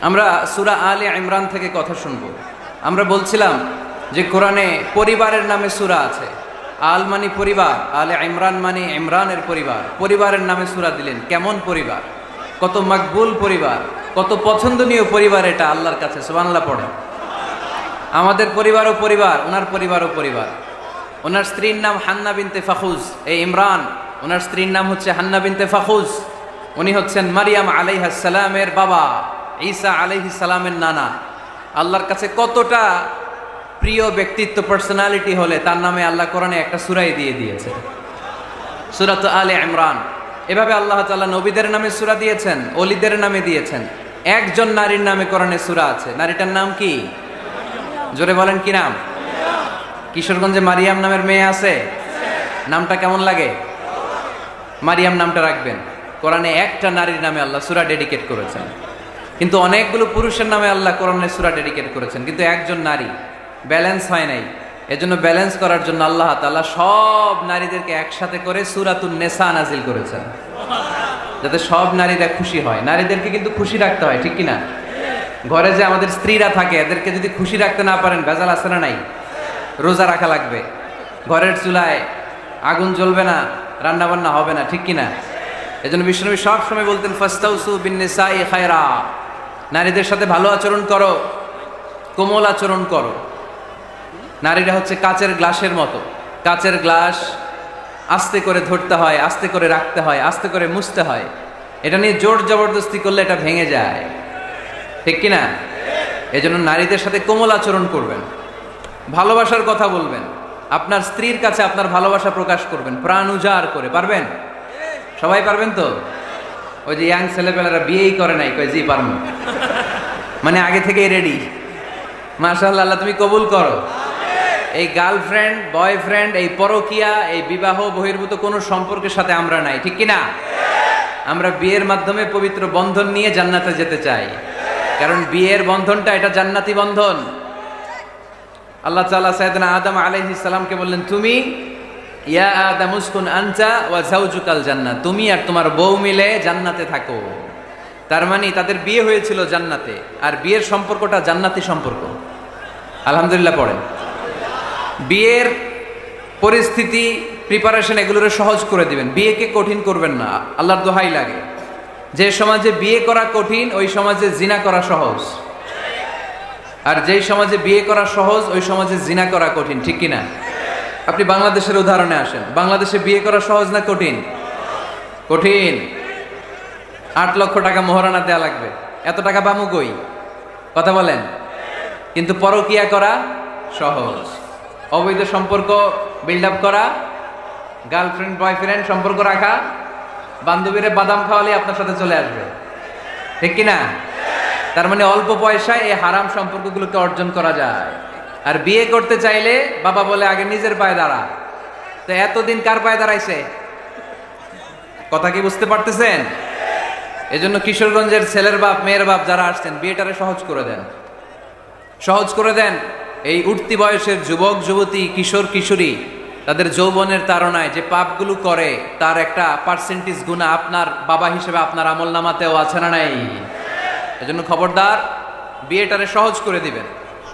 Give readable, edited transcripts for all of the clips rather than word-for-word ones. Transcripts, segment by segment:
আমরা সূরা আলে ইমরান থেকে কথা শুনবো। আমরা বলছিলাম যে কোরআনে পরিবারের নামে সূরা আছে। আল মানে পরিবার, আলে ইমরান মানে ইমরানের পরিবার। পরিবারের নামে সূরা দিলেন, কেমন পরিবার, কত মাকবুল পরিবার, কত পছন্দনীয় পরিবার এটা আল্লাহর কাছে। সুবহানাল্লাহ পড়ে। আমাদের পরিবারও পরিবার, ওনার পরিবারও পরিবার। ওনার স্ত্রীর নাম হান্না বিনতে ফাখুজ। এই ইমরান, ওনার স্ত্রীর নাম হচ্ছে হান্না বিনতে ফাখুজ। উনি হচ্ছেন মারিয়াম আলাইহিস সালামের বাবা, ঈসা আলাইহিস সালামের নানা। আল্লাহর কাছে কতটা প্রিয় ব্যক্তিত্ব, পার্সোনালিটি হলে তার নামে আল্লাহ কোরআনে একটা সূরাই দিয়ে দিয়েছে, সূরাত আলে ইমরান। এভাবে আল্লাহ তাআলা নবীদের নামে সূরা দিয়েছেন, ওলিদের নামে দিয়েছেন। একজন নারীর নামে কোরআনে সূরা আছে। নারীটার নাম কি? জোরে বলেন, কি নাম? কিশোরগঞ্জে মারিয়াম নামের মেয়ে আছে? নামটা কেমন লাগে? মারিয়াম নামটা রাখবেন। কোরআনে একটা নারীর নামে আল্লাহ সূরা ডেডিকেট করেছেন, কিন্তু অনেকগুলো পুরুষের নামে আল্লাহ কোরআনে সূরা ডেডিকেট করেছেন, কিন্তু একজন নারী। ব্যালেন্স হয় নাই। এজন্য ব্যালেন্স করার জন্য আল্লাহ তাআলা সব নারীদেরকে একসাথে করে সূরাতুন নিসা নাজিল করেছেন, যাতে সব নারীরা খুশি হয়। নারীদেরকে কিন্তু খুশি রাখতে হয়, ঠিক কিনা? ঘরে যে আমাদের স্ত্রীরা থাকে, এদেরকে যদি খুশি রাখতে না পারেন, ভেজাল আছে না নাই? রোজা রাখা লাগবে, ঘরের চুলায় আগুন জ্বলবে না, রান্না বান্না হবে না, ঠিক কিনা? এজন্য বিশ্বনবী সব সময় বলতেন ফাস্তাউসু বিন্নিসাই খায়রা, নারীদের সাথে ভালো আচরণ করো, কোমল আচরণ করো। নারীরা হচ্ছে কাচের গ্লাসের মতো। কাচের গ্লাস আস্তে করে ধরতে হয়, আস্তে করে রাখতে হয়, আস্তে করে মুছতে হয়। এটা নিয়ে জোর জবরদস্তি করলে এটা ভেঙে যায়, ঠিক কিনা? এজন্য নারীদের সাথে কোমল আচরণ করবেন, ভালোবাসার কথা বলবেন, আপনার স্ত্রীর কাছে আপনার ভালোবাসা প্রকাশ করবেন প্রাণ উজাড় করে। পারবেন? সবাই পারবেন তো? ওই যে ইয়াং ছেলেপেলেরা বিয়েই করে নাই, কয় জি পারবো, মানে আগে থেকেই রেডি। মাশাআল্লাহ, আল্লাহ তুমি কবুল করো। এই গার্লফ্রেন্ড, বয়ফ্রেন্ড, এই পরকিয়া, এই বিবাহ বহির্ভূত কোনো সম্পর্কের সাথে আমরা নাই, ঠিক কিনা? আমরা বিয়ের মাধ্যমে পবিত্র বন্ধন নিয়ে জান্নাতে যেতে চাই, কারণ বিয়ের বন্ধনটা এটা জান্নাতি বন্ধন। আল্লাহ তাআলা সাইয়েদনা আদম আলাইহিস সালামকে বললেন, তুমি ইয়া আদম উসকুন আনতা ওয়া যাওজুকাল জান্নাত, তুমি আর তোমার বউ মিলে জান্নাতে থাকো। তার মানে তাদের বিয়ে হয়েছিল জান্নাতে, আর বিয়ের সম্পর্কটা জান্নাতি সম্পর্ক। আলহামদুলিল্লাহ পড়েন। বিয়ের পরিস্থিতি, প্রিপারেশন এগুলোর সহজ করে দিবেন, বিয়েকে কঠিন করবেন না। আল্লাহর দোহাই লাগে, যে সমাজে বিয়ে করা কঠিন ওই সমাজে জিনা করা সহজ, আর যেই সমাজে বিয়ে করা সহজ ওই সমাজে জিনা করা কঠিন, ঠিক কিনা? আপনি বাংলাদেশের উদাহরণে আসেন। বাংলাদেশে বিয়ে করা সহজ না কঠিন? কঠিন। 8 লক্ষ টাকা মোহরানা দেয়া লাগবে, এত টাকা পামু কই? কথা বলেন। কিন্তু পরকিয়া করা সহজ। অবৈধ সম্পর্ক বিল্ড আপ করা, গার্লফ্রেন্ড বয়ফ্রেন্ড সম্পর্ক রাখা, বান্ধবীরা বাদাম খাওয়ালে আপনার সাথে চলে আসবে, ঠিক কিনা? তার মানে অল্প পয়সায় এই হারাম সম্পর্কগুলোকে অর্জন করা যায়। আর বিয়ে করতে চাইলে বাবা বলে আগে নিজের পায়ে দাঁড়া। তো এতদিন কার পায়ে দাঁড়াইছে? কথা কি বুঝতে পারতেছেন? এজন্য কিশোরগঞ্জের ছেলের বাপ, মেয়ের বাপ যারা আসছেন, বিয়েটারে সহজ করে দেন, সহজ করে দেন। এই উঠতি বয়সের যুবক যুবতী, কিশোর কিশোরী, তাদের যৌবনের তাড়নায় যে পাপগুলো করে তার একটা পার্সেন্টেজ গুনাহ আপনার বাবা হিসেবে আপনার আমলনামাতেও আছে না নাই? এজন্য খবরদার, বিয়েটারে সহজ করে দিবেন,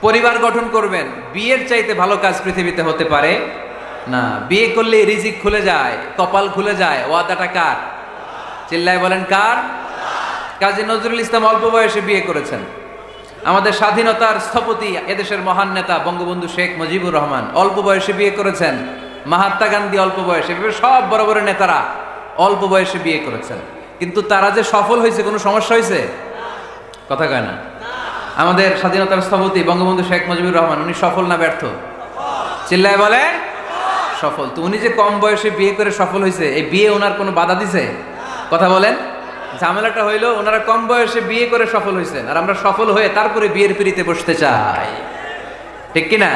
পরিবার গঠন করবেন। বিয়ের চাইতে ভালো কাজ পৃথিবীতে হতে পারে না। বিয়ে করলে রিজিক খুলে যায়, কপাল খুলে যায়। ওয়াদাটা কার? চিল্লায় বলেন কার? কাজী নজরুল ইসলাম অল্প বয়সে বিয়ে করেছেন। আমাদের স্বাধীনতার স্থপতি, এদেশের মহান নেতা বঙ্গবন্ধু শেখ মুজিবুর রহমান অল্প বয়সে বিয়ে করেছেন। মহাত্মা গান্ধী অল্প বয়সে, সব বড় বড় নেতারা অল্প বয়সে বিয়ে করেছেন। কিন্তু তারা যে সফল হয়েছে, কোনো সমস্যা হয়েছে? কথা কয় না। আমাদের স্বাধীনতার স্থপতি বঙ্গবন্ধু শেখ মুজিবুর রহমান, উনি সফল না ব্যর্থ? চিল্লায় বলে সফল। তো উনি যে কম বয়সে বিয়ে করে সফল হয়েছে, এই বিয়ে ওনার কোনো বাধা দিছে? কথা বলেন। ঝামেলাটা হইলো ওনারা কম বয়সে বিয়ে করে সফল হয়েছেন, আর আমরা সফল হয়ে তারপরে বিয়ের পিড়িতে বসতে চাই, ঠিক কিনা?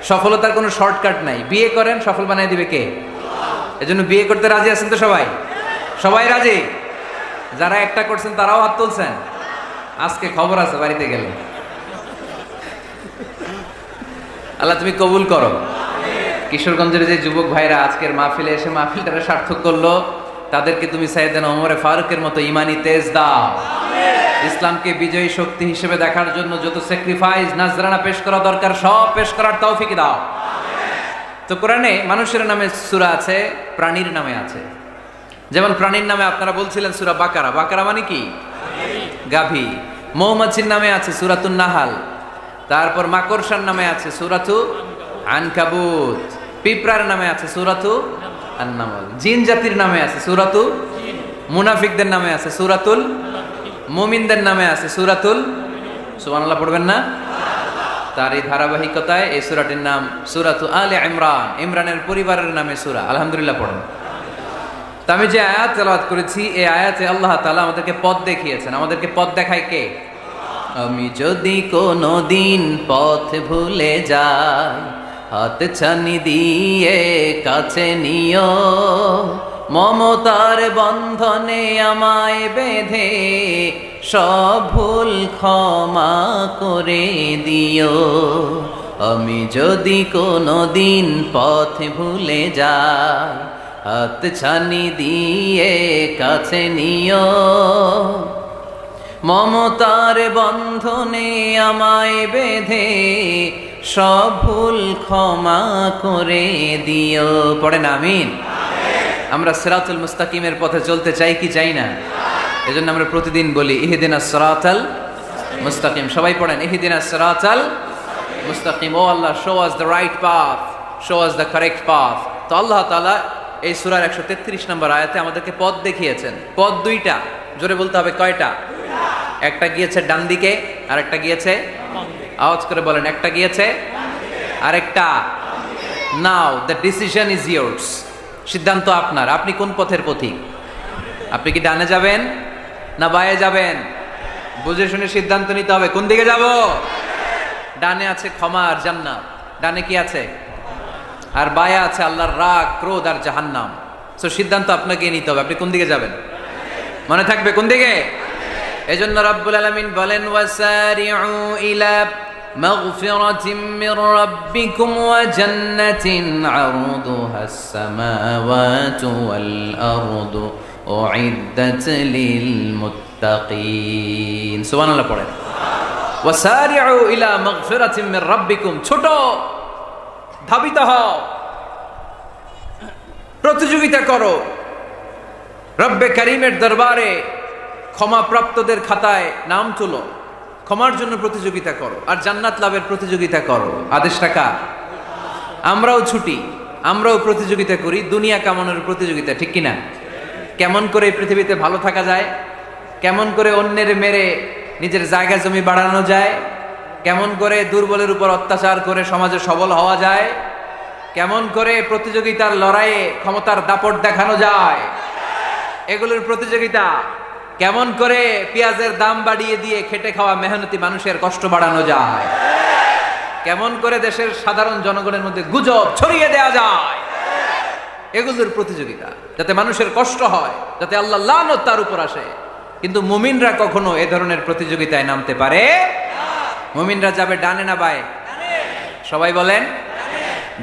সফলতার কোনো শর্টকাট নাই। বিয়ে করেন, সফল বানাই দিবে কে? এজন্য বিয়ে করতে রাজি আছেন তো সবাই? সবাই রাজি? যারা একটা করছেন তারাও হাত তুলছেন। আজকে খবর আছে বাড়িতে গেলে। আল্লাহ তুমি কবুল করো। কিশোরগঞ্জের যে যুবক ভাইরা আজকের মাহফিলে এসে মাহফিলটারে সার্থক করলো, তাদেরকে তুমি সাইয়েদনা ওমর ফারুকের মতো ইমানি তেজ দাও। ইসলামকে বিজয়ী শক্তি হিসেবে দেখার জন্য যত স্যাক্রিফাইস নাজরানা পেশ করা দরকার সব পেশ করার তৌফিক দাও। তো কোরআনে মানুষের নামে সূরা আছে, প্রাণীর নামে আছে। যেমন প্রাণীর নামে আপনারা বলছিলেন সূরা বাকারা। বাকারা মানে কি? গাভী। মৌমাছির নামে আছে সূরাতুন নাহাল। তারপর মাকড়সার নামে আছে সূরাতু আনকাবুত। পিঁপড়ার নামে আছে সূরাতু আন-নামল। জিন জাতির নামে আছে সূরাতু, মুনাফিকদের নামে আছে সূরাতুল, মুমিনদের নামে আছে সূরাতুল। সুবহানাল্লাহ পড়বেন না? তার এই ধারাবাহিকতায় এই সূরাটির নাম সূরাতু আলে ইমরান। ইমরানের পরিবারের নামে সূরা। আলহামদুলিল্লাহ পড়েন। তা আমি যে আয়াত তেলাওয়াত করেছি এই আয়াতে আল্লাহ তাআলা আমাদেরকে পথ দেখিয়েছেন। আমাদেরকে পথ দেখায় কে? আমি যদি কোনো দিন পথ ভুলে যাই, হাত ছানি দিয়ে কাছে নিও, মমতার বন্ধনে আমায় বেঁধে সব ভুল ক্ষমা করে দিও। আমি যদি কোনো দিন পথ ভুলে যাই, হাত ছানি দিয়ে কাছে নিও, মমতার বন্ধনে আমায় বেঁধে সব ভুল ক্ষমা করে দিও। পড়েন আমিন। আমরা সিরাতুল মুস্তাকিমের পথে চলতে চাই কি চাই না? এজন্য আমরা প্রতিদিন বলি ইহদিনাস সিরাতাল মুস্তাকিম। সবাই পড়েন ইহদিনাস সিরাতাল মুস্তাকিম। ও Allah, show us the right path, show us the correct path. তো আল্লাহ তাআলা এই সূরার 133 নম্বর আয়াতে আমাদেরকে পথ দেখিয়েছেন। পথ দুইটা, জোরে বলতে হবে কয়টা? একটা গিয়েছে ডান দিকে আর একটা গিয়েছে, আওয়াজ করে বলেন, একটা গিয়েছে আরেকটা। নাও দ্য ডিসিশন ইজ ইয়ার্স। সিদ্ধান্ত আপনার। আপনি কোন পথের পথিক? আপনি কি ডানে যাবেন না বায়ে যাবেন? বুঝে শুনে সিদ্ধান্ত নিতে হবে। কোন দিকে যাব? ডানে আছে ক্ষমা আর জান্নাত। ডানে কি আছে? আর বায়ে আছে আল্লাহর রাগ, ক্রোধ আর জাহান্নাম। সো সিদ্ধান্ত আপনাকে নিতে হবে। আপনি কোন দিকে যাবেন? মনে থাকবে কোন দিকে। এজন্য রাব্বুল আলামিন বলেন ওয়াসারিউ ইলা মাগফিরাতিম মির রাব্বিকুম ওয়া জান্নাতিন আরদুহাস সামাওয়াতু ওয়াল আরদু উইদ্দাত লিল মুত্তাকিন। সুবহানাল্লাহ পড়েন। ওয়াসারিউ ইলা মাগফিরাতিম মির রাব্বিকুম। ছোট, ধাবিত হও, প্রতিযোগিতা করো রব্বে কারীমের দরবারে। ক্ষমাপ্রাপ্তদের খাতায় নাম তুলো, ক্ষমার জন্য প্রতিযোগিতা করো আর জান্নাত লাভের প্রতিযোগিতা করো। আদেশটা কার? আমরাও ছুটি, আমরাও প্রতিযোগিতা করি, দুনিয়া কামানোর প্রতিযোগিতা, ঠিক কিনা? কেমন করে এই পৃথিবীতে ভালো থাকা যায়, কেমন করে অন্যের মেরে নিজের জায়গা জমি বাড়ানো যায়, কেমন করে দুর্বলের উপর অত্যাচার করে সমাজে সবল হওয়া যায়, কেমন করে প্রতিযোগিতার লড়াইয়ে ক্ষমতার দাপট দেখানো যায়, এগুলোর প্রতিযোগিতা। কেমন করে পেঁয়াজের দাম বাড়িয়ে দিয়ে খেটে খাওয়া মেহনতি মানুষের কষ্ট বাড়ানো যায়, কেমন করে দেশের সাধারণ জনগণের মধ্যে গুজব ছড়িয়ে দেয়া যায়, এগুলোর প্রতিযোগিতা, যাতে মানুষের কষ্ট হয়, যাতে আল্লাহ লানত তার উপর আসে। কিন্তু মুমিনরা কখনো এ ধরনের প্রতিযোগিতায় নামতে পারে। মুমিনরা যাবে ডানে না বায়ে? সবাই বলেন।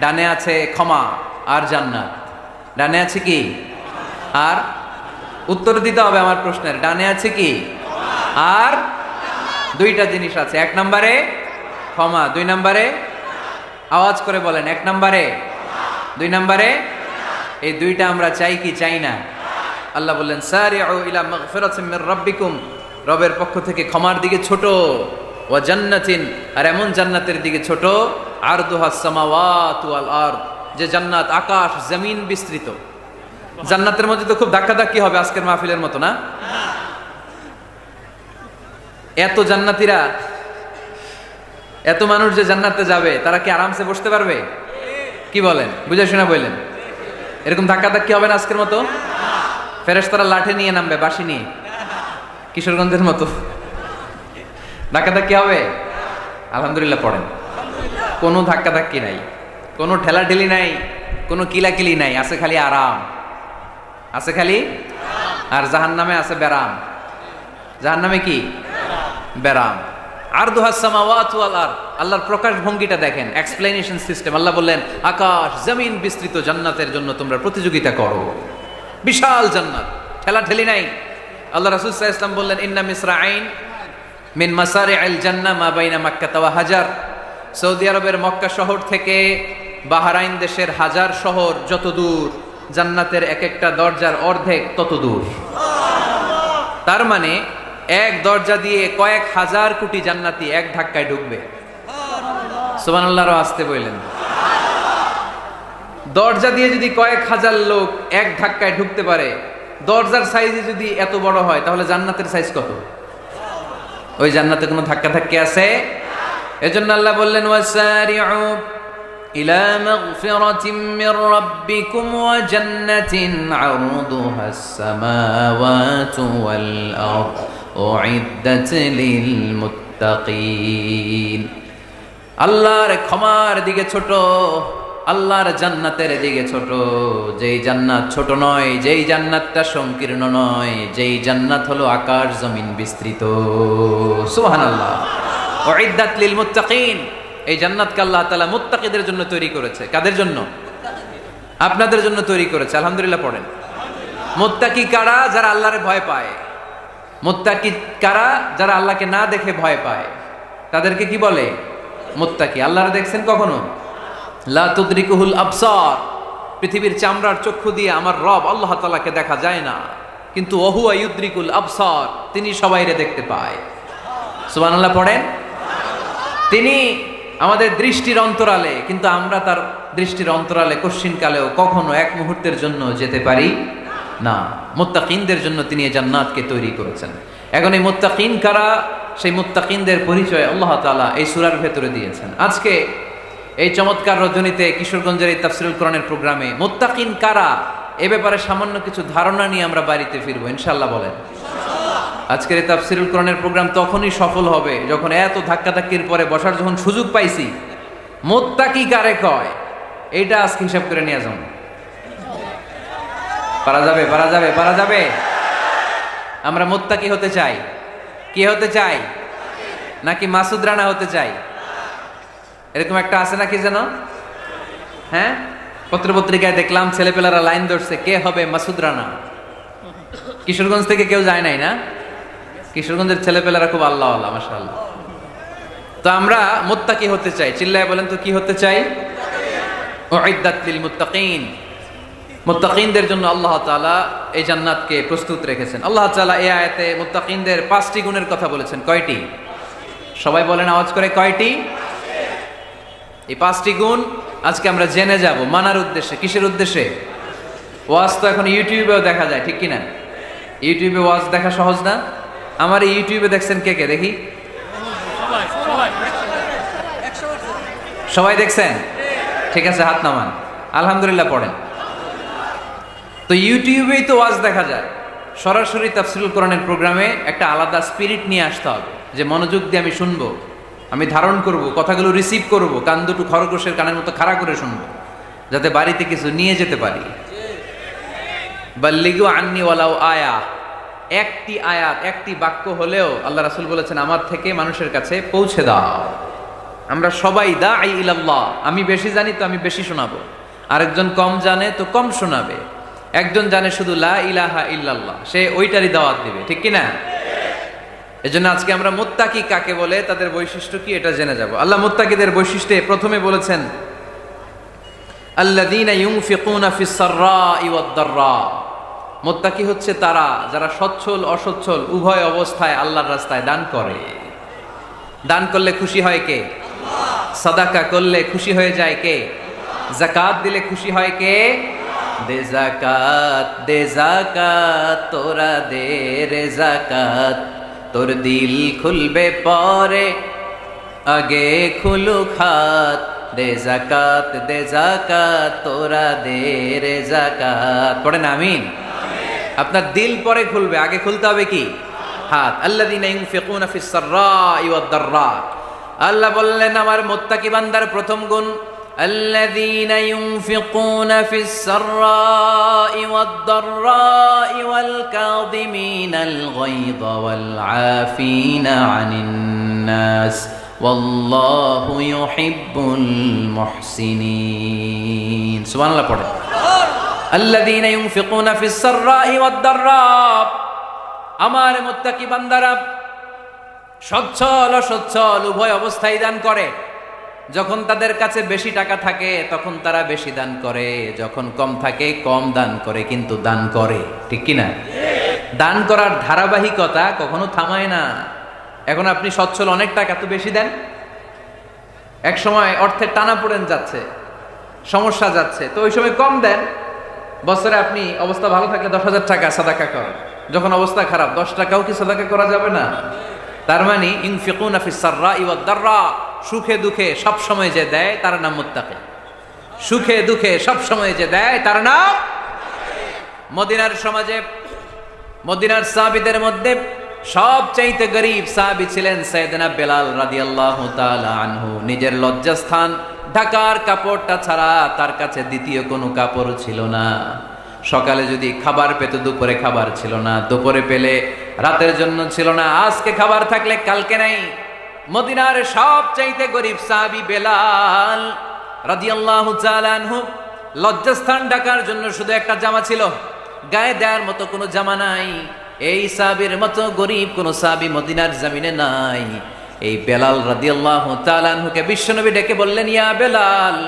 ডানে আছে ক্ষমা আর জান্নাত। ডানে আছে কি? আর উত্তর দিতে হবে আমার প্রশ্নের। ডানে আছে কি? আর দুইটা জিনিস আছে। এক নম্বরে ক্ষমা, দুই নম্বরে আওয়াজ করে বলেন, এক নম্বরে, দুই নম্বরে। এই দুইটা আমরা চাই কি চাই না? আল্লাহ বললেন সারিউ ইলা মাগফিরাতিম মির রাব্বিকুম, রবের পক্ষ থেকে ক্ষমার দিকে ছোট, ওয়া জান্নাতিন, আর এমন জান্নাতের দিকে ছোট, আরদুহাস সামাওয়াতু ওয়াল আরদ, যে জান্নাত আকাশ জমিন বিস্তৃত। জান্নাতের মধ্যে তো খুব ধাক্কাধাক্কি হবে আজকের মাহফিলের মতো না? এত জান্নাতীরা, এত মানুষ যে জান্নাতে যাবে, তারা কি আরামসে বসতে পারবে? কি বলেন? বুঝে শোনা বললেন। এরকম ধাক্কাধাক্কি হবে না আজকের মতো? ফেরেশতারা লাঠি নিয়ে নামবে, বাঁশি নিয়ে, কিশোরগঞ্জের মতো ধাক্কাধাক্কি হবে? আলহামদুলিল্লাহ পড়েন। কোনো ধাক্কাধাক্কি নাই, কোনো ঠেলাঠেলি নাই, কোনো কিলাকিলি নাই, আছে খালি আরাম, আছে খালি। আর জাহান্নামে আছে বেরাম। জাহান্নামে কি? বেরাম। আরদুহাস সামাওয়াতু ওয়াল আরদ, আল্লাহর প্রকাশ ভঙ্গিটা দেখেন, এক্সপ্লেনেশন সিস্টেম। আল্লাহ বললেন আকাশ জমিন বিস্তৃত জান্নাতের জন্য তোমরা প্রতিযোগিতা করো। বিশাল জান্নাত, ঠেলাঠেলি নাই। আল্লাহ রাসূল সাল্লাল্লাহু আলাইহি ওয়াসাল্লাম বললেন, ইন্না মিসরাঈন মিন মাসারি'আল জান্নাহ মা বাইনা মাক্কাহ ওয়া হাজার। সৌদি আরবের মক্কা শহর থেকে বাহরাইন দেশের হাজার শহর যত দূর, জান্নাতের এক একটা দরজার অর্ধেক তত দূর। তার মানে এক দরজা দিয়ে কয়েক হাজার কোটি জান্নাতি এক ধাক্কায় ঢুকবে। সুবহানাল্লাহ, আরো আসতে বললেন। দরজা দিয়ে যদি কয়েক হাজার লোক এক ধাক্কায় ঢুকতে পারে, দরজার সাইজ যদি এত বড় হয়, তাহলে জান্নাতের সাইজ কত? ওই জান্নাতে কোনো ধাক্কা ধাক্কি আছে? এজন্য আল্লাহ বললেন, ওয়াসারিউ ইলা মাগফিরাতিম মির রাব্বিকুম ওয়া জান্নাতিন আরদুহাস সামাওয়াতু ওয়াল আরদ উইদ্দাত লিল মুত্তাকিন। আল্লাহর ক্ষমার দিকে ছোট, আল্লাহর জান্নাতের দিকে ছোট। যেই জান্নাত ছোট নয়, যেই জান্নাতটা সংকীর্ণ নয়, যেই জান্নাত হলো আকাশ জমিন বিস্তৃত। সুবহানাল্লাহ। উইদ্দাত লিল মুত্তাকিন। এই জান্নাতকে আল্লাহ তাআলা মুত্তাকিদের জন্য তৈরি করেছে। কাদের জন্য? আপনাদের জন্য তৈরি করেছে। আলহামদুলিল্লাহ পড়েন। মুত্তাকি কারা? যারা আল্লাহরে ভয় পায়। মুত্তাকি কারা? যারা আল্লাহকে না দেখে ভয় পায়। তাদেরকে কি বলে? মুত্তাকি। আল্লাহরে দেখছেন কখনো? লা তুদরিকুহুল আবসার। পৃথিবীর চামড়ার চক্ষু দিয়ে আমার রব আল্লাহ তাআলাকে দেখা যায় না, কিন্তু ওহুয়া ইউদরিকুল আবসার, তিনি সবাইরে দেখতে পায়। সুবহানাল্লাহ পড়েন। তিনি আমাদের দৃষ্টির অন্তরালে, কিন্তু আমরা তার দৃষ্টির অন্তরালে কশ্চিনকালেও কখনো এক মুহূর্তের জন্য যেতে পারি না। মুত্তাকিনদের জন্য তিনি এই জান্নাতকে তৈরি করেছেন। এখন এই মুত্তাকিন কারা? সেই মুত্তাকিনদের পরিচয় আল্লাহ তাআলা এই সূরার ভেতরে দিয়েছেন। আজকে এই চমৎকার রজনীতে কিশোরগঞ্জের এই তাফসীরুল কোরআনের প্রোগ্রামে মুত্তাকিন কারা এ ব্যাপারে সামান্য কিছু ধারণা নিয়ে আমরা বাড়িতে ফিরবো ইনশাআল্লাহ। বলেন, আজকের এই তাফসীরুল কোরআনের প্রোগ্রাম তখনই সফল হবে যখন এত ধাক্কাধাক্কির পরে বসার যখন সুযোগ পাইছি, মুত্তাকি কারে কয় এইটা আজকে হিসাব করে নিয়ে যাবো। পারা যাবে? পারা যাবে? পারা যাবে? আমরা মুত্তাকি হতে চাই। কি হতে চাই? নাকি মাসুদ রানা হতে চাই? এরকম একটা আছে নাকি যেন? হ্যাঁ, পত্রপত্রিকায় দেখলাম ছেলেপেলারা লাইন ধরছে, কে হবে মাসুদ রানা। কিশোরগঞ্জ থেকে কেউ যায় নাই না? কিশোরগঞ্জের ছেলেপেলারা খুব আল্লাহ আল্লাহ, মাশাআল্লাহ। তো আমরা মুত্তাকি হতে চাই। চিল্লায় বলেন তো কি হতে চাই? উইদ্দাত লিল মুত্তাকিন। মুত্তাকিনদের জন্য আল্লাহ তাআলা এই জান্নাতকে প্রস্তুত রেখেছেন। আল্লাহ তাআলা এই আয়াতে মুত্তাকিনদের 5টি গুণের কথা বলেছেন। কয়টি? সবাই বলেন আওয়াজ করে, কয়টি? এই 5টি গুণ আজকে আমরা জেনে যাব মানার উদ্দেশ্যে। কিসের উদ্দেশ্যে? ওয়াজ তো এখন ইউটিউবেও দেখা যায়, ঠিক কিনা? ইউটিউবে ওয়াজ দেখা সহজ না? আমার এই ইউটিউবে দেখছেন কে কে? দেখি, সবাই দেখছেন? ঠিক আছে, হাত নামান। আলহামদুলিল্লাহ পড়েন। তো ইউটিউবেই তো ওয়াজ দেখা যায়। সরাসরি তাফসীরুল কোরআনের প্রোগ্রামে একটা আলাদা স্পিরিট নিয়ে আসতে হবে, যে মনোযোগ দিয়ে আমি শুনবো, আমি ধারণ করব, কথাগুলো রিসিভ করব, কান দুটো খরগোশের কানের মতো খাড়া করে শুনবো, যাতে বাড়িতে কিছু নিয়ে যেতে পারি। বাল্লিগু আন্নি ওয়ালাউ আয়া। একটি আয়াত, একটি বাক্য হলেও আল্লাহ রাসূল বলেছেন আমার থেকে মানুষের কাছে পৌঁছে দাও। আমরা সবাই দাঈ ইলাল্লাহ। আমি বেশি জানি তো আমি বেশি শোনাবো, আরেকজন কম জানে তো কম শোনাবে। একজন জানে শুধু লা ইলাহা ইল্লাল্লাহ, সে ওইটারই দাওয়াত দিবে, ঠিক কিনা? এজন্য আজকে আমরা মুত্তাকি কাকে বলে, তাদের বৈশিষ্ট্য কি, এটা জেনে যাব। আল্লাহ মুত্তাকিদের বৈশিষ্ট্যে প্রথমে বলেছেন আল্লাযীনা ইউনফিকুনা ফিস সাররাই ওয়াদ দাররা। মুত্তাকি হচ্ছে তারা যারা সচ্ছল অসচ্ছল উভয় অবস্থায় আল্লাহর রাস্তায় দান করে। দান করলে খুশি হয় কে? আল্লাহ। সাদাকা করলে খুশি হয়ে যায় কে? যাকাত দিলে খুশি হয় কে? দে যাকাত, দে যাকাত, তোরা দে রে যাকাত, তোর দিল খুলবে পরে আগে খুলুক হাত। দে যাকাত, দে যাকাত, তোরা দে রে যাকাত। পড়েন আমিন। আপনার দিল পরে খুলবে, আগে খুলতে হবে কি? হাত। আল্লাযীনা ইউনফিকুনা ফিস সাররাই ওয়াদ দাররা। আল্লাহ বললেন আমার মুত্তাকি বান্দার প্রথম গুণ আল্লাযীনা ইউনফিকুনা ফিস সাররাই ওয়াদ দাররাই ওয়াল কাযিমিনাল গায়যা ওয়াল আফিনা আনিন নাস ওয়াল্লাহু ইউহিব্বুল মুহসিনিন। সুবহানাল্লাহ পড়ে। আল্লাযীনা ইউনফিকুনা ফিস সাররাই ওয়াদ দাররা। আমার মুত্তাকি বান্দারা সচ্ছল অসচ্ছল উভয় অবস্থায় দান করে। যখন তাদের কাছে বেশি টাকা থাকে তখন তারা বেশি দান করে, যখন কম থাকে কম দান করে, কিন্তু দান করে, ঠিক কিনা? দান করার ধারাবাহিকতা কখনো থামায় না। এখন আপনি সচ্ছল, অনেক টাকা তো বেশি দেন, এক সময় অর্থের টানা পড়েন যাচ্ছে, সমস্যা যাচ্ছে, তো ওই সময় কম দেন। বছরে আপনি অবস্থা ভালো থাকলে 10,000 টাকা সাদাকা করেন, যখন অবস্থা খারাপ 10 টাকাও কি সাদাকা করা যাবে না? তার মানে ইনফিকুনা ফিস সাররাই ওয়াদ দাররা, সুখে দুঃখে সব সময় যে দেয় তার নাম মুত্তাকি। সুখে দুঃখে সব সময় যে দেয় তার নাম। মদিনার সমাজে, মদিনার সাহাবীদের মধ্যে সবচাইতে গরীব সাহাবী ছিলেন সাইয়েদনা বেলাল রাদিয়াল্লাহু তাআলা আনহু। নিজের লজ্জাস্থান ঢাকার কাপড়টা ছাড়া তার কাছে দ্বিতীয় কোনো কাপড় ছিল না। সকালে যদি খাবার পেত, দুপুরে খাবার ছিল না, দুপুরে পেলে রাতের জন্য ছিল না, আজকে খাবার থাকলে কালকে নাই। মদিনার সবচাইতে গরীব সাহাবী বেলাল রাদিয়াল্লাহু তাআলা আনহু, লজ্জাস্থান ঢাকার জন্য শুধু একটা জামা ছিল, গায়ে দেওয়ার মতো কোনো জামা নাই। এই সাহাবীর মতো গরীব কোন সাহাবী মদিনার জমিনে নাই। এই বেলাল রাদিয়াল্লাহু তাআলা আনহুকে বিশ্বনবী ডেকে বললেন, ইয়া বেলাল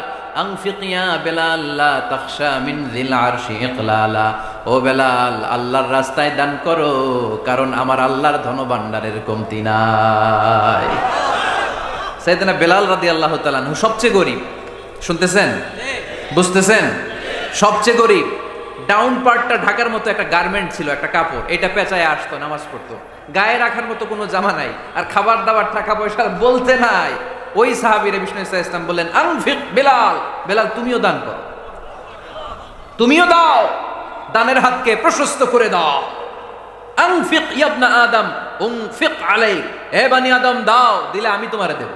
আনফিক ইয়া বেলাল লা তাখশা মিন যিল আরশি ইকলালা। ও বেলাল, আল্লাহর রাস্তায় দান করো, কারণ আমার আল্লাহর ধনভাণ্ডারের কমতি নাই। সাইয়েদনা বেলাল রাদিয়াল্লাহু তাআলা আনহু সবচেয়ে গরীব। শুনতেছেন? বুঝতেছেন? সবচেয়ে গরীব। ডাউন পার্টটা ঢাকার মতো একটা গার্মেন্ট ছিল, একটা কাপড়, এটা পেঁচায় আসতো, নামাজ পড়তো, গায়ে রাখার মতো কোনো জামা নাই, আর খাবার দাবার টাকা পয়সা বলতে নাই। ওই সাহাবীরে বিষ্ণু ইসলাম বললেন, আনফিক বেলাল, বেলাল তুমিও দান করো, তুমিও দাও, দানের হাতকে প্রশস্ত করে দাও। আনফিক ইবনা আদম উনফিক আলাইক, হে বনি আদম দাও, দিলে আমি তোমারে দেব।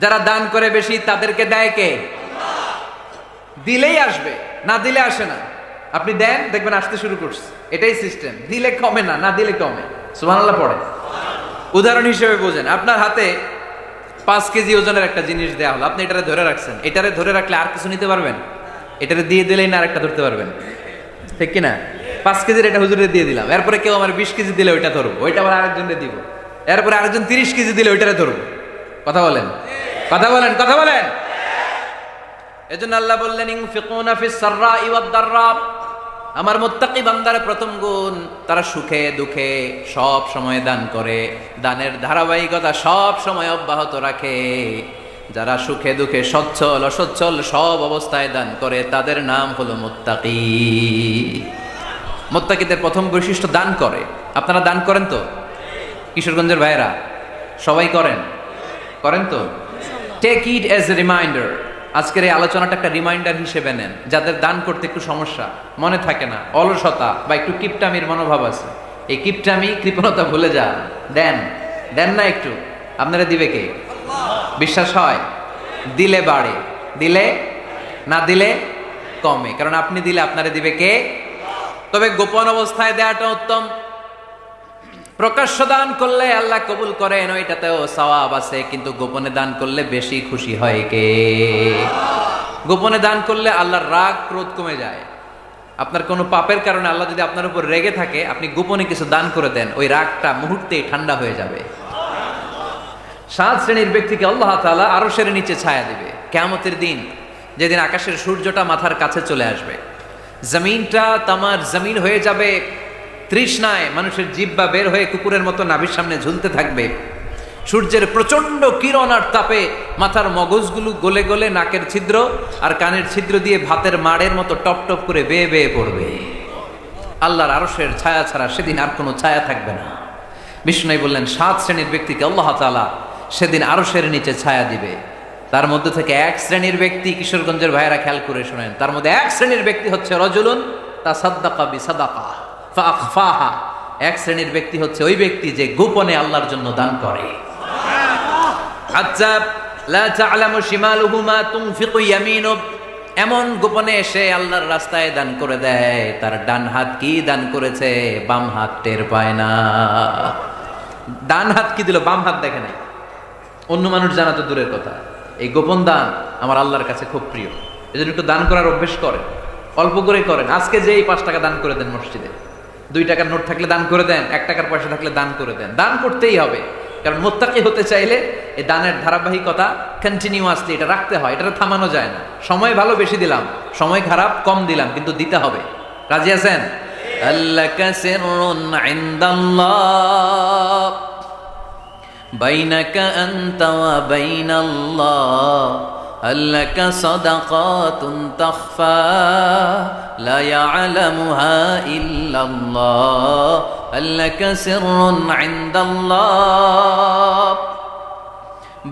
যারা দান করে বেশি তাদেরকে দেয় কে? দিলেই আসবে, না দিলে আসে না। আপনি দেন, দেখবেন আসতে শুরু করছে। এটাই সিস্টেম। দিলে কমে না, না দিলে কমে। সুবহানাল্লাহ পড়ে। উদাহরণ হিসেবে বোঝেন, আপনার হাতে 5 কেজি ওজনের একটা জিনিস দেয়া হলো, আপনি এটারে ধরে রাখছেন। এটারে ধরে রাখলে আর কিছু নিতে পারবেন? এটারে দিয়ে দিলেই না আরেকটা ধরতে পারবেন, ঠিক কিনা? 5 কেজির এটা হুজুরে দিয়ে দিলাম, এরপরে কেউ আমার 20 কেজি দিলে ওইটা ধরবো, ওইটা আবার আরেকজনকে দিব, এরপরে আরেকজন 30 কেজি দিলে ওইটারে ধরবো। কথা বলেন, কথা বলেন, কথা বলেন। এজন্য আল্লাহ বললেন, ইনফিকুনা ফিস সাররাই ওয়াদ দাররা। আমার মুত্তাকি বান্দার প্রথম গুণ, তারা সুখে দুঃখে সব সময় দান করে, দানের ধারাবাহিকতা সব সময় অব্যাহত রাখে। যারা সুখে দুঃখে সচ্ছল অসচ্ছল সব অবস্থায় দান করে, তাদের নাম হলো মুত্তাকি। মুত্তাকিদের প্রথম বৈশিষ্ট্য দান করে। আপনারা দান করেন তো? কিশোরগঞ্জের ভাইয়েরা সবাই করেন? করেন তো? Take it as a reminder. আজকের এই আলোচনাটা একটা রিমাইন্ডার হিসেবে নেন। যাদের দান করতে একটু সমস্যা, মনে থাকে না, অলসতা বা একটু কিপটামির মনোভাব আছে, এই কিপটামি কৃপণতা ভুলে যান। দেন, দেন না একটু, আপনারা দিবে কে? বিশ্বাস হয়? দিলে বাড়ে, দিলে না দিলে কমে, কারণ আপনি দিলে আপনারে দিবে কে? তবে গোপন অবস্থায় দেওয়াটা উত্তম। প্রকাশ্য দান করলে আল্লাহ কবুল করেন, ওইটাতেও সওয়াব আছে, কিন্তু গোপনে দান করলে বেশি খুশি হয় কে? গোপনে দান করলে আল্লাহর রাগ ক্রোধ কমে যায়। আপনার কোনো পাপের কারণে আল্লাহ যদি আপনার উপর রেগে থাকে, আপনি গোপনে কিছু দান করে দেন, ওই রাগটা মুহূর্তেই ঠান্ডা হয়ে যাবে। 7 শ্রেণীর ব্যক্তিকে আল্লাহ তাআলা আরশের নিচে ছায়া দিবে কিয়ামতের দিন, যেদিন আকাশের সূর্যটা মাথার কাছে চলে আসবে, জমিনটা তামার জমিন হয়ে যাবে, তৃষ্ণায় মানুষের জিহ্বা বের হয়ে কুকুরের মতো নাভির সামনে ঝুলতে থাকবে। সূর্যের প্রচন্ড কিরণ আর তাপে মাথার মগজগুলো গলে গলে নাকের ছিদ্র আর কানের ছিদ্র দিয়ে ভাতের মাড়ের মতো টপ টপ করে বেয়ে বেয়ে পড়বে। আল্লাহর আরশের ছায়া ছাড়া সেদিন আর কোনো ছায়া থাকবে না। বিষ্ণু বললেন, 7 শ্রেণীর ব্যক্তিকে আল্লাহ তাআলা সেদিন আরশের নিচে ছায়া দিবে। তার মধ্যে থেকে 1 শ্রেণীর ব্যক্তি, কিশোরগঞ্জের ভাইয়েরা খেয়াল করে শোনেন, তার মধ্যে 1 শ্রেণীর ব্যক্তি হচ্ছে রজুলুন তাসাদ্দাকা বিসাদাকা ফাআখফাহা। 1 শ্রেণীর ব্যক্তি হচ্ছে ওই ব্যক্তি যে গোপনে আল্লাহর জন্য দান করে। আচ্ছা, লা তা'লামু শিমালুহু মা তুনফিকু ইয়ামিনু, এমন গোপনে এসে আল্লাহর রাস্তায় দান করে দেয়, তার ডান হাত কি দান করেছে বাম হাত টের পায় না। ডান হাত কি দিল, বাম হাত দেখে নাই। অন্য মানুষ জানা তো দূরের কথা, এই গোপন দান আমার আল্লাহর কাছে খুব প্রিয়। এজন্য একটু দান করার অভ্যেস করেন, অল্প করে করেন। আজকে যে এই 5 টাকা দান করে দেন মসজিদে, 2 টাকার নোট থাকলে দান করে দেন, 1 টাকার পয়সা থাকলে দান করে দেন। দান করতেই হবে, কারণ মুত্তাকি হতে চাইলে এই দানের ধারাবাহিকতা কন্টিনিউয়াসলি এটা রাখতে হয়, এটা থামানো যায় না। সময় ভালো বেশি দিলাম, সময় খারাপ কম দিলাম, কিন্তু দিতে হবে। রাজি আছেন? আল্লাকা সিররুন ইনদাল্লাহ বাইনাকা আনতা ওয়া বাইনাল্লাহ আল্লাকা সাদাকাতুন তাখফা লা ইয়ালামুহা ইল্লাল্লাহ আল্লাকা সিররুন ইনদাল্লাহ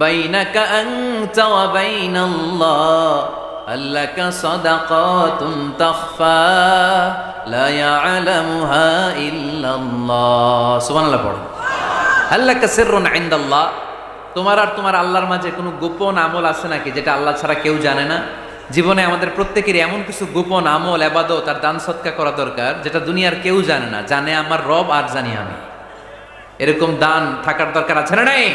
বাইনাকা আনতা ওয়া বাইনাল্লাহ আল্লাকা সাদাকাতুন তাখফা লা ইয়ালামুহা ইল্লাল্লাহ। সুবহানাল্লাহ পড়ুন। আল্লাকা সিররুন ইনদাল্লাহ, তোমার আর তোমার আল্লাহর মাঝে কোনো গোপন আমল আছে নাকি যেটা আল্লাহ ছাড়া কেউ জানে না? জীবনে আমাদের প্রত্যেকেরই এমন কিছু গোপন আমল, ইবাদত আর দান সদকা করা দরকার যেটা দুনিয়ার কেউ জানে না, জানে আমার রব আর জানি আমি। এরকম দান থাকার দরকার আছে না নাই?